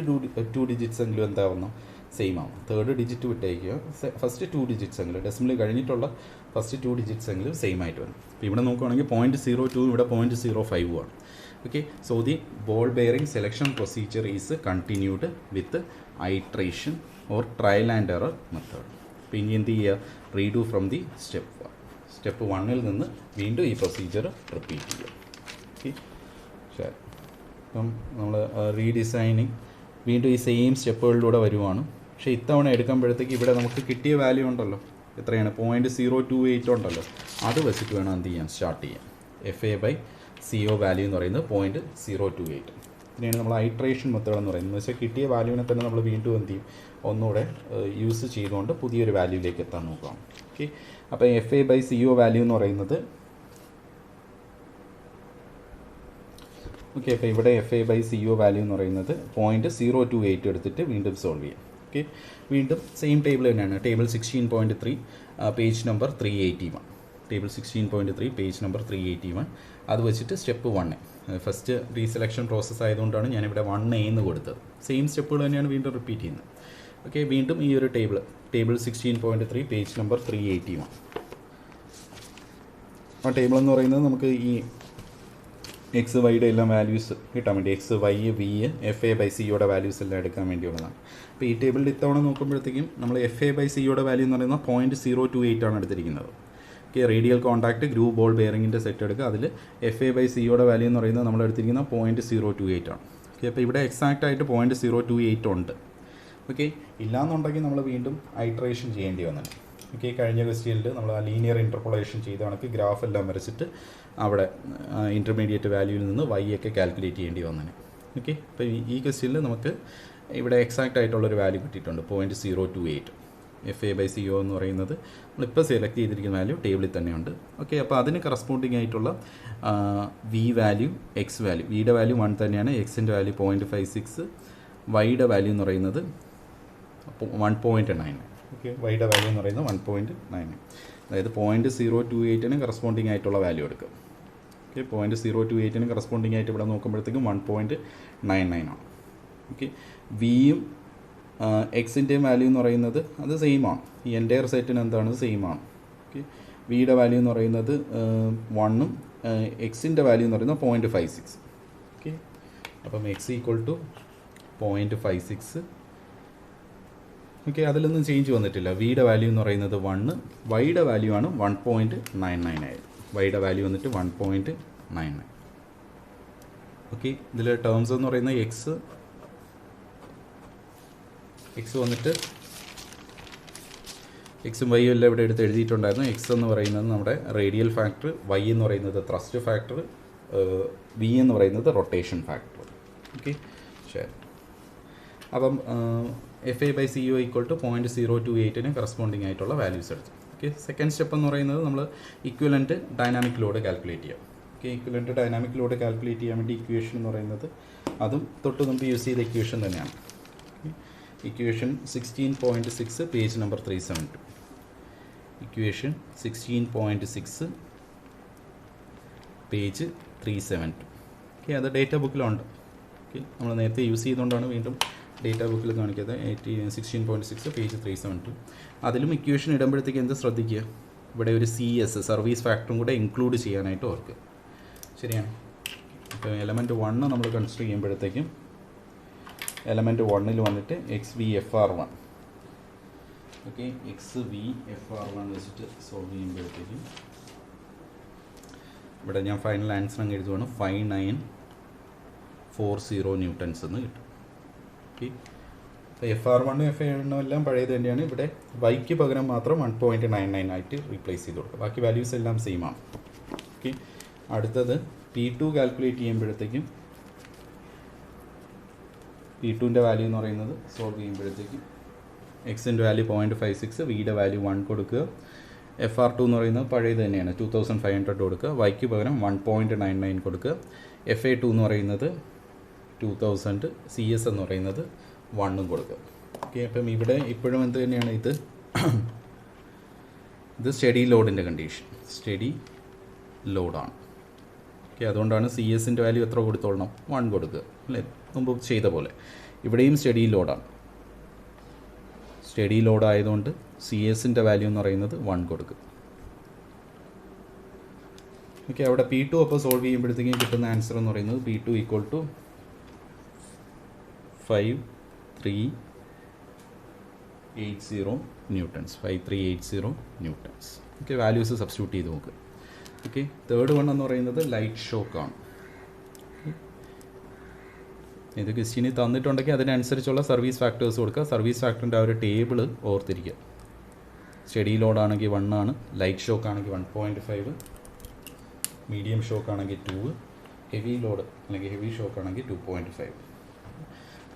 ടു ഡിജിറ്റ്സ് എങ്കിലും എന്താവുന്നു? സെയിം ആവും. തേർഡ് ഡിജിറ്റ് വിട്ടേക്കുക, ഫസ്റ്റ് 2 ഡിജിറ്റ്സ് എങ്കിലും ഡെസിമൽ കഴിഞ്ഞിട്ടുള്ള ഫസ്റ്റ് 2 ഡിജിറ്റ്സ് എങ്കിലും സെയിം ആയിട്ട് വരും. അപ്പോൾ ഇവിടെ നോക്കുകയാണെങ്കിൽ 0.02 ഇവിടെ 0.05 ആണ്. Okay, so the ball bearing selection procedure is continued with iteration or trial and error method. അപ്പോൾ ഇനി എന്ത് ചെയ്യുക? റീഡു ഫ്രം ദി സ്റ്റെപ്പ് 1 നിന്ന് വീണ്ടും ഈ പ്രൊസീജിയർ റിപ്പീറ്റ് ചെയ്യുക. ഓക്കെ, ശരി. അപ്പം നമ്മൾ റീഡിസൈനിങ് വീണ്ടും ഈ സെയിം സ്റ്റെപ്പുകളിലൂടെ വരുവാണ്. പക്ഷേ ഇത്തവണ എടുക്കുമ്പോഴത്തേക്ക് ഇവിടെ നമുക്ക് കിട്ടിയ വാല്യൂ ഉണ്ടല്ലോ, എത്രയാണ്? 0.028 ഉണ്ടല്ലോ. അത് വെച്ചിട്ട് വേണം എന്ത് ചെയ്യാൻ? സ്റ്റാർട്ട് ചെയ്യാം. FA/CO വാല്യൂ എന്ന് പറയുന്നത് 0.028. ഇതിനെയാണ് നമ്മൾ ഐട്രേഷൻ മെത്തേഡ് എന്ന് പറയുന്നത്. എന്ന് വെച്ചാൽ കിട്ടിയ വാല്യൂവിനെ തന്നെ നമ്മൾ വീണ്ടും എന്ത് ചെയ്യും? ഒന്നുകൂടെ യൂസ് ചെയ്തുകൊണ്ട് പുതിയൊരു വാല്യൂയിലേക്ക് എത്താൻ നോക്കാം. ഓക്കെ, അപ്പോൾ FA/CO വാല്യൂ എന്ന് പറയുന്നത് ഓക്കെ, അപ്പോൾ ഇവിടെ FA/CO വാല്യൂ എന്ന് പറയുന്നത് 0.028 എടുത്തിട്ട് വീണ്ടും സോൾവ് ചെയ്യാം. ഓക്കെ, വീണ്ടും സെയിം ടേബിൾ തന്നെയാണ്. Table 16.3 page number 381. Table 16.3 page number 381. അത് വെച്ചിട്ട് സ്റ്റെപ്പ് 1 ഫസ്റ്റ് റീസെലക്ഷൻ പ്രോസസ്സ് ആയതുകൊണ്ടാണ് ഞാനിവിടെ 1A എന്ന് കൊടുത്തത്. സെയിം സ്റ്റെപ്പുകൾ തന്നെയാണ് വീണ്ടും റിപ്പീറ്റ് ചെയ്യുന്നത്. ഓക്കെ, വീണ്ടും ഈ ഒരു ടേബിൾ 16.3 പേജ് നമ്പർ 381. ആ ടേബിൾ എന്ന് പറയുന്നത് നമുക്ക് ഈ എക്സ് വൈയുടെ എല്ലാം വാല്യൂസ് കിട്ടാൻ വേണ്ടി, എക്സ് വൈ വി FA/COയുടെ വാല്യൂസ് എല്ലാം എടുക്കാൻ വേണ്ടിയുള്ളതാണ്. അപ്പോൾ ഈ ടേബിളിൽ ഇത്തവണ നോക്കുമ്പോഴത്തേക്കും നമ്മൾ FA/COയുടെ വാല്യൂ എന്ന് പറയുന്നത് 0.028 ആണ് എടുത്തിരിക്കുന്നത്. Okay, radial contact groove ball ബെയറിങ്ങിൻ്റെ സെറ്റ് എടുക്കുക. അതിൽ FA/COയുടെ വാല്യൂ എന്ന് പറയുന്നത് നമ്മൾ എടുത്തിരിക്കുന്നത് 0.028 ആണ്. ഓക്കെ, അപ്പോൾ ഇവിടെ എക്സാക്റ്റ് ആയിട്ട് 0.028 ഉണ്ട്. ഓക്കെ, ഇല്ലയെന്നുണ്ടെങ്കിൽ നമ്മൾ വീണ്ടും ഐട്രേഷൻ ചെയ്യേണ്ടി വന്നത്. ഓക്കെ, കഴിഞ്ഞ ക്വസ്റ്റ്യനിൽ നമ്മൾ ആ ലീനിയർ ഇൻ്റർപോളേഷൻ ചെയ്ത കണക്ക് ഗ്രാഫ് എല്ലാം വരച്ചിട്ട് അവിടെ ഇൻ്റർമീഡിയറ്റ് വാല്യൂവിൽ നിന്ന് Y ഒക്കെ കാൽക്കുലേറ്റ് ചെയ്യേണ്ടി വന്നതിന്. ഓക്കെ, അപ്പോൾ ഈ ക്വസ്റ്റ്യനിൽ നമുക്ക് ഇവിടെ എക്സാക്റ്റ് ആയിട്ടുള്ളൊരു വാല്യൂ കിട്ടിയിട്ടുണ്ട് 0.028. FA/CO എന്ന് പറയുന്നത് നമ്മളിപ്പോൾ സെലക്ട് ചെയ്തിരിക്കുന്ന വാല്യൂ ടേബിളിൽ തന്നെയുണ്ട്. ഓക്കെ, അപ്പോൾ അതിന് കറസ്പോണ്ടിങ് ആയിട്ടുള്ള V വാല്യൂ, X വാല്യൂ, വിയുടെ വാല്യൂ 1 തന്നെയാണ്, എക്സിൻ്റെ വാല്യൂ 0.56, വൈയുടെ വാല്യൂ എന്ന് പറയുന്നത് 1.9. ഓക്കെ, വൈയുടെ വാല്യൂ എന്ന് പറയുന്നത് 1.9. അതായത് 0.028 കറസ്പോണ്ടിങ് ആയിട്ടുള്ള വാല്യൂ എടുക്കും. ഓക്കെ, 0.028 കറസ്പോണ്ടിങ് ആയിട്ട് ഇവിടെ നോക്കുമ്പോഴത്തേക്കും 1.99 ആണ്. ഓക്കെ, വിയും എക്സിൻ്റെയും വാല്യൂ എന്ന് പറയുന്നത് അത് സെയിം ആണ്. ഈ എൻ്റയർ സെറ്റിന് എന്താണ്? സെയിം ആണ്. ഓക്കെ, വിയുടെ വാല്യൂ എന്ന് പറയുന്നത് 1ഉം എക്സിൻ്റെ വാല്യൂ എന്ന് പറയുന്നത് 0.56. ഓക്കെ, അപ്പം X = 0.56. ഓക്കെ, അതിലൊന്നും ചേഞ്ച് വന്നിട്ടില്ല. വിയുടെ വാല്യൂ എന്ന് പറയുന്നത് 1, വൈയുടെ വാല്യൂ ആണ് 1.99 ആയത്. വൈയുടെ വാല്യൂ വന്നിട്ട് 1.99. ഓക്കെ, ഇതിൽ ടേംസ് എന്ന് പറയുന്നത് എക്സ് വന്നിട്ട് എക്സും വൈയും എല്ലാം ഇവിടെ എടുത്ത് എഴുതിയിട്ടുണ്ടായിരുന്നു. എക്സ് എന്ന് പറയുന്നത് നമ്മുടെ റേഡിയൽ ഫാക്ടർ, വൈ എന്ന് പറയുന്നത് ത്രസ്റ്റ് ഫാക്ടർ, വി എന്ന് പറയുന്നത് റൊട്ടേഷൻ ഫാക്ടർ. ഓക്കെ, ശരി. അപ്പം FA/CO = 0.028 കറസ്പോണ്ടിങ് ആയിട്ടുള്ള വാല്യൂസ് എടുത്തു. ഓക്കെ, സെക്കൻഡ് സ്റ്റെപ്പ് എന്ന് പറയുന്നത് നമ്മൾ ഇക്വലൻറ്റ് ഡൈനാമിക് ലോഡ് കാൽക്കുലേറ്റ് ചെയ്യാം. Okay, equivalent dynamic load calculate ചെയ്യാൻ വേണ്ടി ഇക്വേഷൻ എന്ന് പറയുന്നത് അതും തൊട്ട് മുമ്പ് യൂസ് ചെയ്ത ഇക്വേഷൻ തന്നെയാണ്. Equation 16.6 page number 372. Equation 16.6 page 372. Okay, അത് ഡേറ്റ ബുക്കിലുണ്ട്. ഓക്കെ, നമ്മൾ നേരത്തെ യൂസ് ചെയ്തുകൊണ്ടാണ് വീണ്ടും ഡേറ്റ ബുക്കിൽ കാണിക്കുന്നത്. 16.6 പേജ് 372. അതിലും ഇക്വേഷൻ ഇടുമ്പോഴത്തേക്ക് എന്ത് ശ്രദ്ധിക്കുക? ഇവിടെ ഒരു CS സർവീസ് ഫാക്ടറും കൂടെ ഇൻക്ലൂഡ് ചെയ്യാനായിട്ട് ഓർക്കുക. ശരിയാണ്. അപ്പോൾ എലമെൻറ്റ് 1 നമ്മൾ കൺസിഡർ ചെയ്യുമ്പോഴത്തേക്കും എലമെൻറ്റ് 1 വന്നിട്ട് XVFR1. ഓക്കെ, XVFR1 വെച്ചിട്ട് സോൾവ് ചെയ്യുമ്പോഴത്തേക്കും ഇവിടെ ഞാൻ ഫൈനൽ ആൻസർ അങ്ങ് എഴുതുവാണ് 5940 ന്യൂട്ടൺസ് എന്ന് കിട്ടും. ഓക്കെ, അപ്പോൾ FR1 FA1 എല്ലാം പഴയത് തന്നെയാണ്. ഇവിടെ വൈക്ക് പകരം മാത്രം 1.99 ആയിട്ട് റീപ്ലേസ് ചെയ്ത് കൊടുക്കുക. ബാക്കി വാല്യൂസ് എല്ലാം സെയിം ആണ്. ഓക്കെ, അടുത്തത് P2 കാൽക്കുലേറ്റ് ചെയ്യുമ്പോഴത്തേക്കും P2ൻ്റെ വാല്യൂ എന്ന് പറയുന്നത് സോൾവ് ചെയ്യുമ്പോഴത്തേക്കും എക്സിൻ്റെ വാല്യൂ 0.56, വിയുടെ വാല്യൂ 1 കൊടുക്കുക. FR2 എന്ന് പറയുന്നത് പഴയത് തന്നെയാണ്, 2500 കൊടുക്കുക. വൈക്ക് പകരം 1.99 കൊടുക്കുക. FA2 എന്ന് പറയുന്നത് 2000 സി എസ് എന്ന് പറയുന്നത് 1 കൊടുക്കുക. ഓക്കെ, അപ്പം ഇവിടെ ഇപ്പോഴും എന്ത് തന്നെയാണ് ഇത് സ്റ്റഡി ലോഡിൻ്റെ കണ്ടീഷൻ, സ്റ്റഡി ലോഡാണ്. ഓക്കെ, അതുകൊണ്ടാണ് സി എസിൻ്റെ വാല്യൂ എത്ര കൊടുത്തോളണം, 1 കൊടുക്കുക അല്ലേ, മുമ്പ് ചെയ്ത പോലെ. ഇവിടെയും സ്റ്റഡി ലോഡാണ്, സ്റ്റഡി ലോഡ് ആയതുകൊണ്ട് സി എസിൻ്റെ വാല്യൂ എന്ന് പറയുന്നത് 1 കൊടുക്കുക. ഓക്കെ, അവിടെ P2 അപ്പോൾ സോൾവ് ചെയ്യുമ്പോഴത്തേക്കും കിട്ടുന്ന ആൻസർ എന്ന് പറയുന്നത് P2 equal to 5380 newtons, 5380 newtons. Okay, values substitute ചെയ്ത് നോക്കുക. ഓക്കെ, തേർഡ് വൺ എന്ന് പറയുന്നത് ലൈറ്റ് ഷോക്കാണ്. ഇത് ക്വസ്റ്റ്യന് തന്നിട്ടുണ്ടെങ്കിൽ അതിനനുസരിച്ചുള്ള സർവീസ് ഫാക്ടേഴ്സ് കൊടുക്കുക. സർവീസ് ഫാക്ടറിൻ്റെ ആ ഒരു ടേബിൾ ഓർത്തിരിക്കുക. സ്റ്റഡി ലോഡാണെങ്കിൽ 1 ആണ്, ലൈറ്റ് ഷോക്ക് ആണെങ്കിൽ 1.5, മീഡിയം ഷോക്ക് ആണെങ്കിൽ 2, ഹെവി ലോഡ് അല്ലെങ്കിൽ ഹെവി ഷോക്ക് ആണെങ്കിൽ 2.5.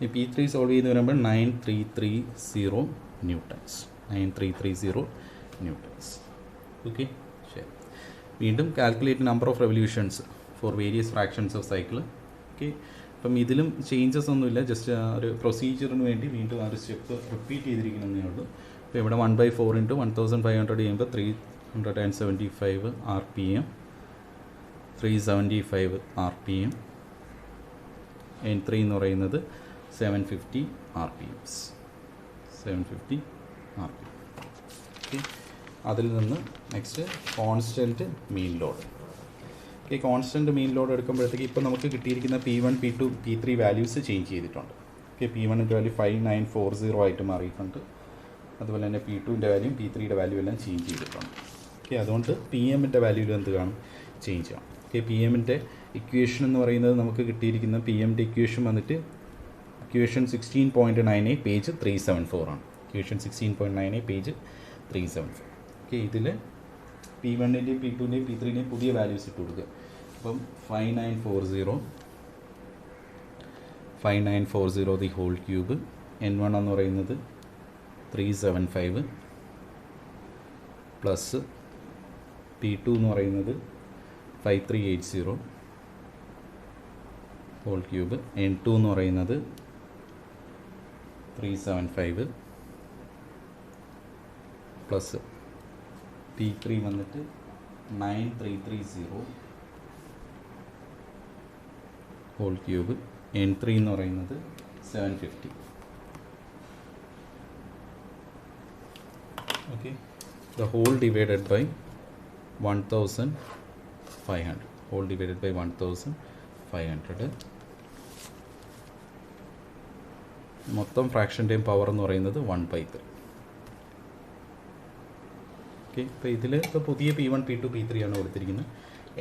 ഈ P3 സോൾവ് ചെയ്ത് വരുമ്പോൾ 9330 ന്യൂട്ടൺസ്, 9330 ന്യൂട്ടൺസ്. ഓക്കെ, ശരി. വീണ്ടും calculate number of revolutions for various fractions of cycle. Okay, അപ്പം ഇതിലും ചേഞ്ചസ് ഒന്നുമില്ല, ജസ്റ്റ് ഒരു പ്രൊസീജിയറിന് വേണ്ടി വീണ്ടും ആ ഒരു സ്റ്റെപ്പ് റിപ്പീറ്റ് ചെയ്തിരിക്കുന്നതേ ഉള്ളൂ. അപ്പോൾ ഇവിടെ 1/4 × 1500 ചെയ്യുമ്പോൾ 375 RPM, 375 RPM. N3 എന്ന് പറയുന്നത് 750 RPMs, 750 RPM. ഓക്കെ, അതിൽ നിന്ന് next constant mean load. Okay, constant mean load എടുക്കുമ്പോഴത്തേക്ക് ഇപ്പോൾ നമുക്ക് കിട്ടിയിരിക്കുന്ന P1, P2, P3 values change ചെയ്തിട്ടുണ്ട്. ഓക്കെ, P1ൻ്റെ വാല്യൂ 5940 ആയിട്ട് മാറിയിട്ടുണ്ട്. അതുപോലെ തന്നെ P2ൻ്റെ വാല്യൂ, P3യുടെ വാല്യൂ എല്ലാം ചേഞ്ച് ചെയ്തിട്ടുണ്ട്. ഓക്കെ, അതുകൊണ്ട് PM-ൻ്റെ വാല്യൂവിൽ എന്ത് കാണും, ചേഞ്ച് ചെയ്യണം. ഓക്കെ, PM-ൻ്റെ ഇക്വേഷൻ എന്ന് പറയുന്നത് നമുക്ക് കിട്ടിയിരിക്കുന്ന PM-ൻ്റെ ഇക്വേഷൻ വന്നിട്ട് ഇക്വേഷൻ 16.98 പേജ് 374 ആണ്. Equation 16.98 page 374. ഓക്കെ, ഇതിൽ P1ൻ്റെയും P2ൻ്റെയും P3ൻ്റെയും പുതിയ വാല്യൂസ് ഇട്ട് കൊടുക്കുക. അപ്പം 5940 ദി ഹോൾ ക്യൂബ്. N1 എന്ന് പറയുന്നത് 375 പ്ലസ് P2 എന്ന് പറയുന്നത് 5380 ഹോൾ ക്യൂബ്. N2 എന്ന് പറയുന്നത് 375 പ്ലസ് P3 വന്നിട്ട് 9330 ഹോൾ ക്യൂബ്. N3 എന്ന് പറയുന്നത് 750. Okay, the whole divided by 1500, whole divided by 1500. മൊത്തം ഫ്രാക്ഷൻ്റെയും പവർ എന്ന് പറയുന്നത് 1/3. ഓക്കെ, ഇപ്പോൾ ഇതിൽ ഇപ്പോൾ പുതിയ P1, P2, P3 ആണ് കൊടുത്തിരിക്കുന്നത്.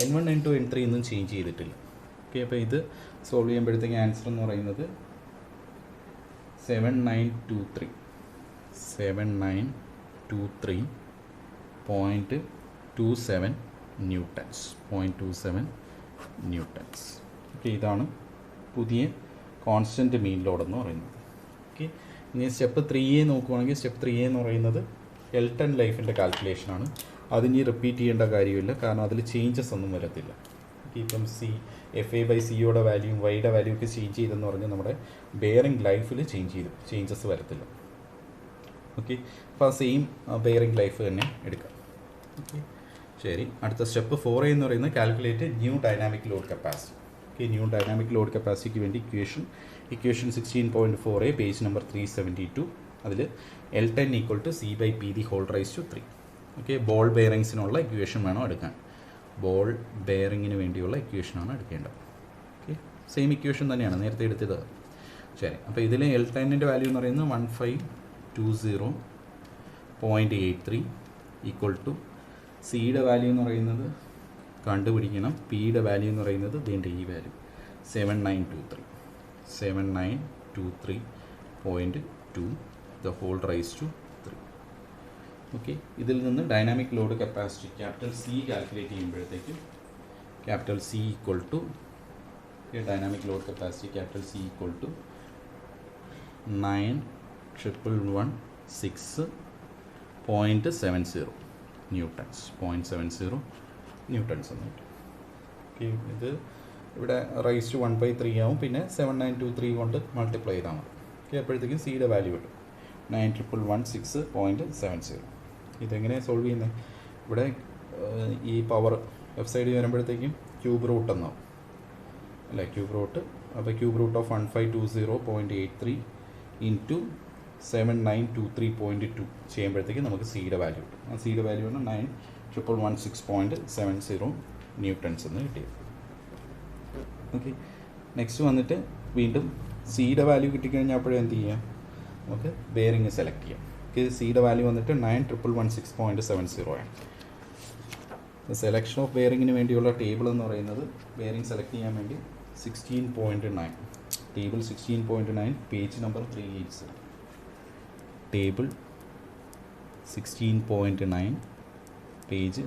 N1, N2, N3 ഒന്നും ചേഞ്ച് ചെയ്തിട്ടില്ല. ഓക്കെ, അപ്പോൾ ഇത് സോൾവ് ചെയ്യുമ്പോഴത്തേക്ക് ആൻസർ എന്ന് പറയുന്നത് 7923.27 ന്യൂട്ടൺസ്, 0.27 ന്യൂട്ടൺസ്. ഓക്കെ, ഇതാണ് പുതിയ കോൺസ്റ്റൻറ്റ് മീൻ ലോഡ് എന്ന് പറയുന്നത്. ഓക്കെ, ഇനി സ്റ്റെപ്പ് 3A നോക്കുവാണെങ്കിൽ സ്റ്റെപ്പ് 3A എന്ന് പറയുന്നത് L10 ലൈഫിൻ്റെ കാൽക്കുലേഷനാണ്. അതിനി റിപ്പീറ്റ് ചെയ്യേണ്ട കാര്യമില്ല, കാരണം അതിൽ ചേഞ്ചസ് ഒന്നും വരത്തില്ല. ഇപ്പം FA/Cയുടെ വാല്യൂ, വൈയുടെ വാല്യൂ ഒക്കെ ചേഞ്ച് ചെയ്തെന്ന് പറഞ്ഞാൽ നമ്മുടെ ബെയറിംഗ് ലൈഫിൽ ചേഞ്ചസ് വരത്തില്ല. ഓക്കെ, അപ്പോൾ ആ സെയിം ബെയറിംഗ് ലൈഫ് തന്നെ എടുക്കാം. ഓക്കെ, ശരി. അടുത്ത സ്റ്റെപ്പ് 4A എന്ന് പറയുന്നത് calculate new dynamic load capacity. Okay, new dynamic load കപ്പാസിറ്റിക്ക് വേണ്ടി ഇക്വേഷൻ 16.4A പേജ് നമ്പർ 372. അതിൽ L10 = C/P the whole raise to 3. Okay, ball ബെയറിങ്സിനുള്ള ഇക്വേഷൻ വേണം എടുക്കാൻ. ബോൾ ബെയറിങ്ങിന് വേണ്ടിയുള്ള ഇക്വേഷനാണ് എടുക്കേണ്ടത്. ഓക്കെ, സെയിം ഇക്വേഷൻ തന്നെയാണ് നേരത്തെ എടുത്തത്. ശരി, അപ്പോൾ ഇതിൽ L10ൻ്റെ വാല്യൂ എന്ന് പറയുന്നത് 1520.83 ഈക്വൽ ടു സിയുടെ വാല്യൂ എന്ന് പറയുന്നത് കണ്ടുപിടിക്കണം. പിയുടെ വാല്യൂ എന്ന് പറയുന്നത് ഇതിൻ്റെ ഈ value 7923.2 the whole raised to 3. Okay, ഇതിൽ നിന്ന് dynamic load capacity capital C calculate ചെയ്യുമ്പോഴത്തേക്കും capital C equal to dynamic load capacity capital C equal to 9116.70 newtons, 0.70 newtons എന്ന് കിട്ടും. ഓക്കെ, ഇത് ഇവിടെ റൈസ് ടു 1/3 ആവും, പിന്നെ 7923 കൊണ്ട് മൾട്ടിപ്ലൈ ചെയ്താൽ മതി. ഓക്കെ, അപ്പോഴത്തേക്കും സിയുടെ വാല്യൂ കിട്ടും 9116.70. ഇതെങ്ങനെയാണ് സോൾവ് ചെയ്യുന്നത്? ഇവിടെ ഈ പവർ ലെഫ്റ്റ് സൈഡിൽ വരുമ്പോഴത്തേക്കും ക്യൂബ് റൂട്ട് എന്നാവും അല്ലേ, ക്യൂബ് റൂട്ട്. അപ്പോൾ ക്യൂബ് റൂട്ട് ഓഫ് 1520.83 ഇൻറ്റു 7923.2 ചെയ്യുമ്പോഴത്തേക്കും നമുക്ക് സിയുടെ വാല്യൂ കിട്ടും. ആ സിയുടെ വാല്യൂ ആണ് 9116.70 ന്യൂട്ടൺസ് എന്ന് കിട്ടിയത്. ഓക്കെ, നെക്സ്റ്റ് വന്നിട്ട് വീണ്ടും സിയുടെ വാല്യൂ കിട്ടിക്കഴിഞ്ഞാൽ അപ്പോഴും എന്ത് ചെയ്യാം, നമുക്ക് ബെയറിങ് സെലക്ട് ചെയ്യാം. ഓക്കെ, സിയുടെ വാല്യൂ വന്നിട്ട് 9116.70 ആണ്. സെലക്ഷൻ ഓഫ് ബെയറിങ്ങിന് വേണ്ടിയുള്ള ടേബിൾ എന്ന് പറയുന്നത് ബെയറിങ് സെലക്ട് ചെയ്യാൻ വേണ്ടി 16.9 table 16.9 page number 387. Table 16.9 page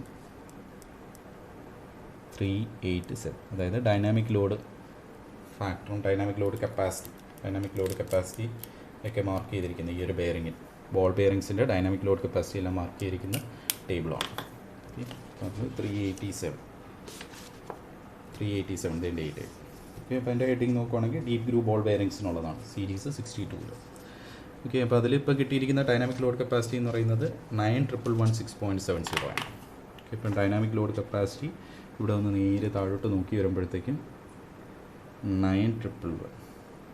387. അതായത് ഡൈനാമിക് ലോഡ് ഫാക്ടറും ഡൈനാമിക് ലോഡ് കപ്പാസിറ്റി ഒക്കെ മാർക്ക് ചെയ്തിരിക്കുന്ന ഈ ഒരു ബെയറിങ്ങിൽ, ബോൾ ബെയറിങ്സിൻ്റെ ഡൈനാമിക് ലോഡ് കപ്പാസിറ്റി എല്ലാം മാർക്ക് ചെയ്തിരിക്കുന്ന ടേബിളാണ്. Okay, 387 date. ഓക്കെ, അപ്പോൾ എൻ്റെ ഹെഡിങ് നോക്കുവാണെങ്കിൽ ഡീപ്പ് ഗ്രൂവ് ബോൾ ബെയറിങ്സിനുള്ളതാണ്, സീരീസ് 62. ഓക്കെ, അപ്പോൾ അതിലിപ്പോൾ കിട്ടിയിരിക്കുന്ന ഡൈനാമിക് ലോഡ് കപ്പാസിറ്റി എന്ന് പറയുന്നത് 9116.70 ആണ്. ഓക്കെ, ഇപ്പം ഡൈനാമിക് ലോഡ് കപ്പാസിറ്റി ഇവിടെ ഒന്ന് നേരെ താഴോട്ട് നോക്കി വരുമ്പോഴത്തേക്കും 9111.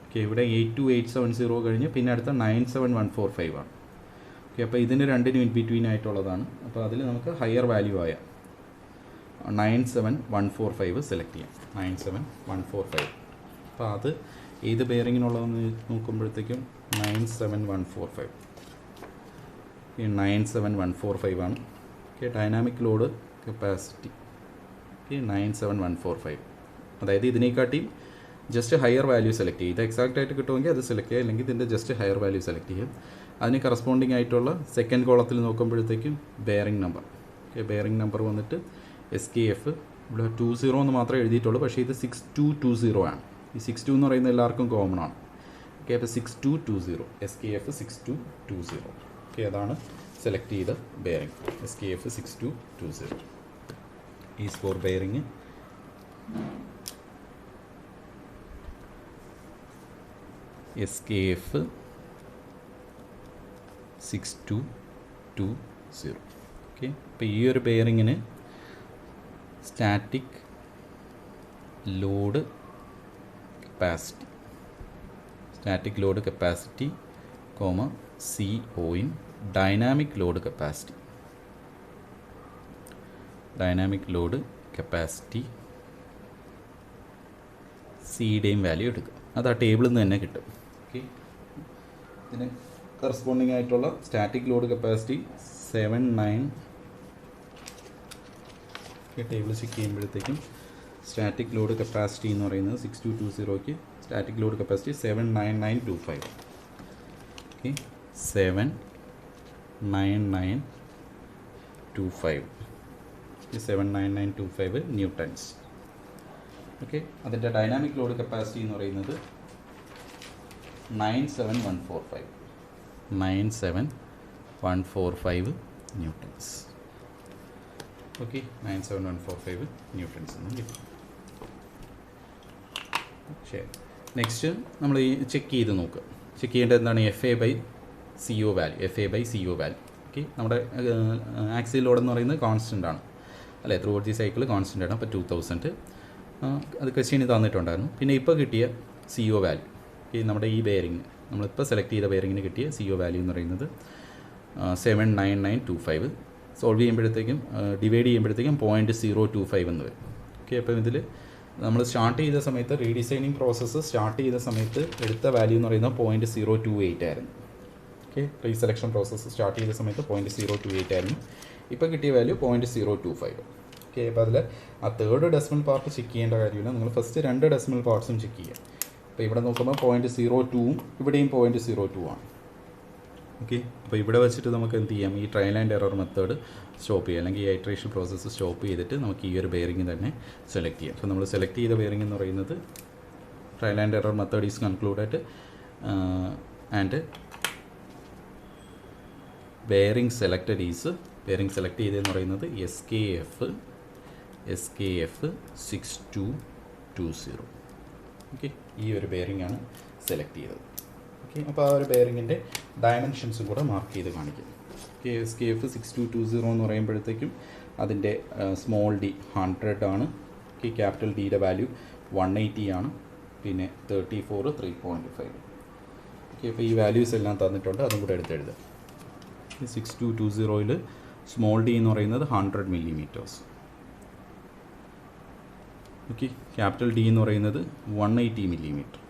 ഓക്കെ, ഇവിടെ 82870 കഴിഞ്ഞ് പിന്നെ അടുത്ത 97145 ആണ്. ഓക്കെ, അപ്പോൾ ഇതിന് രണ്ടിനും ഇൻ ബിറ്റ്വീൻ ആയിട്ടുള്ളതാണ്. അപ്പോൾ അതിൽ നമുക്ക് ഹയർ വാല്യൂ ആയ 97145 സെലക്ട് ചെയ്യാം. 97145. അപ്പോൾ അത് ഏത് ബെയറിങ്ങിനുള്ളതെന്ന് നോക്കുമ്പോഴത്തേക്കും 97145. 97145 ആണ്. Okay, dynamic load capacity 97145. അതായത് ഇതിനെക്കാട്ടിയും ജസ്റ്റ് ഹയർ വാല്യൂ സെലക്ട് ചെയ്യുക. ഇത് എക്സാക്റ്റ് ആയിട്ട് കിട്ടുമെങ്കിൽ അത് സെലക്ട് ചെയ്യുക, അല്ലെങ്കിൽ ഇതിൻ്റെ ജസ്റ്റ് ഹയർ വാല്യൂ സെലക്ട് ചെയ്യുക. അതിന് കറസ്പോണ്ടിങ് ആയിട്ടുള്ള സെക്കൻഡ് കോളത്തിൽ നോക്കുമ്പോഴത്തേക്കും bearing number. Okay, bearing number വന്നിട്ട് SKF ഇവിടെ 20 എന്ന് മാത്രമേ എഴുതിയിട്ടുള്ളൂ, പക്ഷേ ഇത് 6220 ആണ്. ഈ 62 എന്ന് പറയുന്നത് എല്ലാവർക്കും കോമൺ ആണ്. ഓക്കെ, അപ്പോൾ 6220 SKF 6220. ഓക്കെ, അതാണ് സെലക്ട് ചെയ്ത bearing, SKF 6220 is for bearing. SKF 6220. Okay, അപ്പോൾ ഈ ഒരു ബെയറിങ്ങിന് static load capacity CO in dynamic load capacity സിയുടെയും വാല്യൂ എടുക്കുക. അത് ആ ടേബിളിൽ നിന്ന് തന്നെ കിട്ടും. ഓക്കെ, ഇതിന് കറസ്പോണ്ടിങ് ആയിട്ടുള്ള static load capacity 79. Table check ചെയ്യുമ്പോഴത്തേക്കും സ്റ്റാറ്റിക് ലോഡ് കപ്പാസിറ്റി എന്ന് പറയുന്നത് 6220ക്ക് static load capacity 79925. Okay, 79925 79925 newtons. Okay, അതിൻ്റെ ഡൈനാമിക് ലോഡ് കപ്പാസിറ്റി എന്ന് പറയുന്നത് 97145 ന്യൂട്ടൺസ്. ഓക്കെ, 97145 ന്യൂട്ടൺസ് എന്ന് കിട്ടും. ശരി, നെക്സ്റ്റ് നമ്മൾ ഈ ചെക്ക് ചെയ്ത് നോക്കുക. ചെക്ക് ചെയ്യേണ്ടത് എന്താണ്? FA/CO value. ഓക്കെ, നമ്മുടെ ആക്സിൽ ലോഡ് എന്ന് പറയുന്നത് കോൺസ്റ്റൻ്റ് ആണ് അല്ലേ, through out the cycle constant ആണ്. അപ്പോൾ 2000 അത് ക്വസ്റ്റ്യൻ തന്നിട്ടുണ്ടായിരുന്നു. പിന്നെ ഇപ്പോൾ കിട്ടിയ CO വാല്യൂ, ഈ നമ്മുടെ ഈ ബെയറിങ് നമ്മളിപ്പോൾ സെലക്ട് ചെയ്ത ബെയറിങ്ങിന് കിട്ടിയ CO വാല്യൂ എന്ന് പറയുന്നത് 79925. സോൾവ് ചെയ്യുമ്പോഴത്തേക്കും ഡിവൈഡ് ചെയ്യുമ്പോഴത്തേക്കും 0.025 എന്ന് വരും. ഓക്കെ, അപ്പോൾ ഇതിൽ നമ്മൾ സ്റ്റാർട്ട് ചെയ്ത സമയത്ത് റീഡിസൈനിങ് പ്രോസസ്സ് സ്റ്റാർട്ട് ചെയ്ത സമയത്ത് എടുത്ത വാല്യൂ എന്ന് പറയുന്നത് 0.028 ആയിരുന്നു. ഓക്കെ, റീസെലക്ഷൻ പ്രോസസ്സ് സ്റ്റാർട്ട് ചെയ്ത സമയത്ത് 0.028 ആയിരുന്നു. ഇപ്പോൾ കിട്ടിയ വാല്യൂ 0.025. ഓക്കെ, അപ്പോൾ അതിൽ ആ തേർഡ് ഡെസിമൽ പാർട്ട് ചെക്ക് ചെയ്യേണ്ട കാര്യമില്ല, നിങ്ങൾ ഫസ്റ്റ് 2 ഡെസിമൽ പാർട്സും ചെക്ക് ചെയ്യുക. അപ്പോൾ ഇവിടെ നോക്കുമ്പോൾ 0.02 ഇവിടെയും 0.02 ആണ്. ഓക്കെ, അപ്പോൾ ഇവിടെ വെച്ചിട്ട് നമുക്ക് എന്ത് ചെയ്യാം, ഈ trial and error method stop ചെയ്യുക, അല്ലെങ്കിൽ ഈ ഐട്രേഷൻ പ്രോസസ്സ് സ്റ്റോപ്പ് ചെയ്തിട്ട് നമുക്ക് ഈ ഒരു ബെയറിംഗ് തന്നെ സെലക്ട് ചെയ്യാം. അപ്പോൾ നമ്മൾ സെലക്ട് ചെയ്ത ബെയറിംഗ് എന്ന് പറയുന്നത് trial and error method is concluded and bearing selected ചെയ്തതെന്ന് പറയുന്നത് SKF 6220 620. ഓക്കെ, ഈ ഒരു ബെയറിംഗ് ആണ് സെലക്ട് ചെയ്തത്. ഓക്കെ, അപ്പോൾ ആ ഒരു ബെയറിങ്ങിൻ്റെ ഡയമെൻഷൻസും കൂടെ മാർക്ക് ചെയ്ത് കാണിക്കും. SKF 6220 എന്ന് പറയുമ്പോഴത്തേക്കും അതിൻ്റെ സ്മോൾ ഡി 100 ആണ്. ക്യാപിറ്റൽ ഡിയുടെ വാല്യൂ 180 ആണ്. പിന്നെ 34 3.5. ഓക്കെ, അപ്പോൾ ഈ വാല്യൂസ് എല്ലാം തന്നിട്ടുണ്ട്, അതും കൂടെ എടുത്തെഴുതുക. 6220 സ്മോൾ ഡി എന്ന് പറയുന്നത് 100 millimeters. ഓക്കെ, ക്യാപിറ്റൽ ഡി എന്ന് പറയുന്നത് 180 millimeter.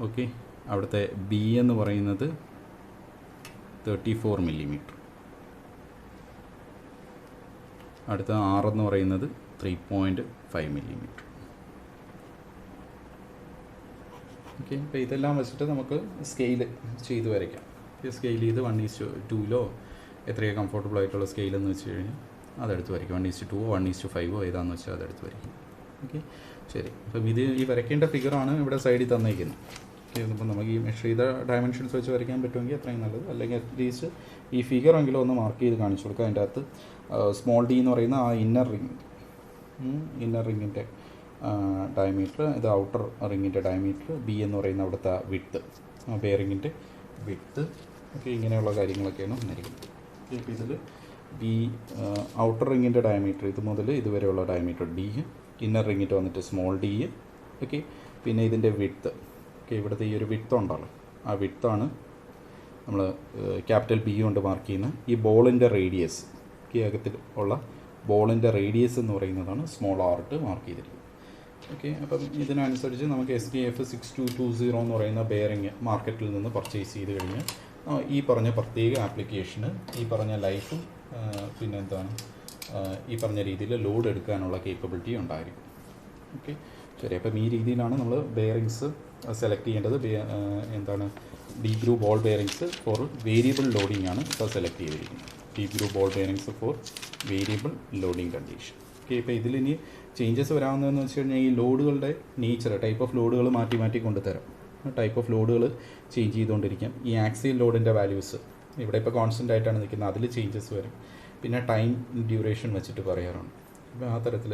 ഓക്കെ, അവിടുത്തെ ബി എന്ന് പറയുന്നത് 34 millimeter. അടുത്ത ആർ എന്ന് പറയുന്നത് 3.5 millimeter. ഓക്കെ, അപ്പോൾ ഇതെല്ലാം വെച്ചിട്ട് നമുക്ക് സ്കെയിൽ ചെയ്ത് വരയ്ക്കാം. സ്കെയിൽ ചെയ്ത് 1:2 എത്രയാണ് കംഫർട്ടബിൾ ആയിട്ടുള്ള സ്കെയിൽ എന്ന് വെച്ച് കഴിഞ്ഞാൽ അതെടുത്ത് വരയ്ക്കും. 1:2 1:5 ഏതാണെന്ന് വെച്ചാൽ അതെടുത്ത് വരയ്ക്കും. ഓക്കെ, ശരി. അപ്പം ഇത് ഈ വരയ്ക്കേണ്ട ഫിഗറാണ് ഇവിടെ സൈഡിൽ തന്നേക്കുന്നത്. ഓക്കെ, അപ്പോൾ നമുക്ക് ഈ മെഷർ ചെയ്ത ഡയമെൻഷൻസ് വെച്ച് വരയ്ക്കാൻ പറ്റുമെങ്കിൽ അത്രയും നല്ലത്. അല്ലെങ്കിൽ അറ്റ്ലീസ്റ്റ് ഈ ഫിഗറെങ്കിലും ഒന്ന് മാർക്ക് ചെയ്ത് കാണിച്ചു കൊടുക്കുക. അതിൻ്റെ അകത്ത് സ്മോൾ ഡി എന്ന് പറയുന്ന ആ ഇന്നർ റിങ്ങിൻ്റെ ഡയമീറ്റർ, ഇത് ഔട്ടർ റിങ്ങിൻ്റെ ഡയമീറ്റർ, ബി എന്ന് പറയുന്ന അവിടുത്തെ വിഡ്ത്ത്, ബെയറിങ്ങിൻ്റെ വിഡ്ത്ത്. ഓക്കെ, ഇങ്ങനെയുള്ള കാര്യങ്ങളൊക്കെയാണ് വന്നിരിക്കുന്നത്. ഇപ്പോൾ ഇതിൽ ബി ഔട്ടർ റിങ്ങിൻ്റെ ഡയമീറ്റർ ഇത് മുതൽ ഇതുവരെയുള്ള ഡയമീറ്റർ ഡി, ഇന്നർ റിങ്ങിൻ്റെ വന്നിട്ട് സ്മോൾ ഡി. ഓക്കെ, പിന്നെ ഇതിൻ്റെ വിഡ്ത്ത്. ഓക്കെ, ഇവിടുത്തെ ഈ ഒരു വിഡ്ത്ത് ഉണ്ടല്ലോ, ആ വിഡ്ത്താണ് നമ്മൾ ക്യാപിറ്റൽ ബി കൊണ്ട് മാർക്ക് ചെയ്യുന്ന ഈ ബോളിൻ്റെ റേഡിയസ്. ഓക്കെ, അകത്തിൽ ഉള്ള ബോളിൻ്റെ റേഡിയസ് എന്ന് പറയുന്നതാണ് സ്മോൾ ആർട്ട് മാർക്ക് ചെയ്തിരിക്കുന്നത്. ഓക്കെ, അപ്പം ഇതിനനുസരിച്ച് നമുക്ക് SKF 6220 എന്ന് പറയുന്ന ബെയറിങ് മാർക്കറ്റിൽ നിന്ന് പർച്ചേസ് ചെയ്ത് കഴിഞ്ഞാൽ ഈ പറഞ്ഞ പ്രത്യേക ആപ്ലിക്കേഷന് ഈ പറഞ്ഞ ലൈഫും പിന്നെ എന്താണ് ഈ പറഞ്ഞ രീതിയിൽ ലോഡ് എടുക്കാനുള്ള കേപ്പബിലിറ്റി ഉണ്ടായിരിക്കും. ഓക്കെ, ശരി. അപ്പം ഈ രീതിയിലാണ് നമ്മൾ ബെയറിങ്സ് സെലക്ട് ചെയ്യേണ്ടത്. എന്താണ് deep groove ball bearings for variable loading ആണ് ഇപ്പോൾ സെലക്ട് ചെയ്തിരിക്കുന്നത്. Deep groove ball bearings for variable loading condition. Okay, ഇപ്പോൾ ഇതിലിനി ചേഞ്ചസ് വരാവുന്നതെന്ന് വെച്ച് കഴിഞ്ഞാൽ ഈ ലോഡുകളുടെ നേച്ചർ, ടൈപ്പ് ഓഫ് ലോഡുകൾ മാറ്റി കൊണ്ടുതരാം. ടൈപ്പ് ഓഫ് ലോഡുകൾ ചേഞ്ച് ചെയ്തുകൊണ്ടിരിക്കാം. ഈ ആക്സിയൽ ലോഡിൻ്റെ വാല്യൂസ് ഇവിടെ ഇപ്പോൾ കോൺസ്റ്റൻ്റ് ആയിട്ടാണ് നിൽക്കുന്നത്, അതിൽ ചേഞ്ചസ് വരും. പിന്നെ ടൈം ഡ്യൂറേഷൻ വെച്ചിട്ട് പറയാറുണ്ട്. അപ്പോൾ ആ തരത്തിൽ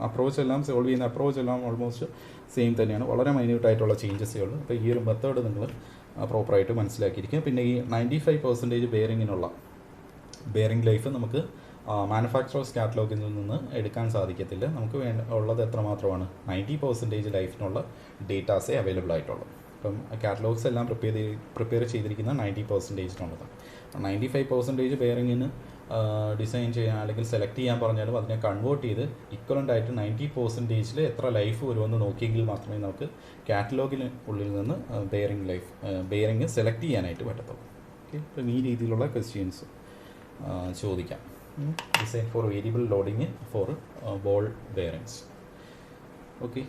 അപ്രോച്ച് എല്ലാം സോൾവ് ചെയ്യുന്ന അപ്രോച്ച് എല്ലാം ഓൾമോസ്റ്റ് സെയിം തന്നെയാണ്, വളരെ മൈന്യൂട്ടായിട്ടുള്ള ചേഞ്ചസേ ഉള്ളൂ. അപ്പോൾ ഈ ഒരു മെത്തേഡ് നിങ്ങൾ പ്രോപ്പറായിട്ട് മനസ്സിലാക്കിയിരിക്കുക. പിന്നെ ഈ 95% ബെയറിങ്ങിനുള്ള ബെയറിംഗ് ലൈഫ് നമുക്ക് മാനുഫാക്ചറേഴ്സ് കാറ്റലോഗിൽ നിന്ന് എടുക്കാൻ സാധിക്കത്തില്ല. നമുക്ക് ഉള്ളത് എത്രമാത്രമാണ് 90% ലൈഫിനുള്ള ഡേറ്റാസേ അവൈലബിൾ ആയിട്ടുള്ളൂ. അപ്പം കാറ്റലോഗ്സ് എല്ലാം പ്രിപ്പയർ ചെയ്തിരിക്കുന്ന 90%-നുള്ളതാണ്. 95% ബെയറിങ്ങിന് ഡിസൈൻ ചെയ്യാൻ അല്ലെങ്കിൽ സെലക്ട് ചെയ്യാൻ പറഞ്ഞാലും അതിനെ കൺവേർട്ട് ചെയ്ത് ഇക്വലൻ്റ് ആയിട്ട് 90%-ൽ എത്ര ലൈഫ് വരുമെന്ന് നോക്കിയെങ്കിൽ മാത്രമേ നമുക്ക് കാറ്റലോഗിന് ഉള്ളിൽ നിന്ന് ബെയറിങ് സെലക്ട് ചെയ്യാനായിട്ട് പറ്റത്തുള്ളൂ. ഓക്കെ, അപ്പം ഈ രീതിയിലുള്ള ക്വസ്റ്റ്യൻസ് ചോദിക്കാം. Design for variable loading for ball bearings. Okay.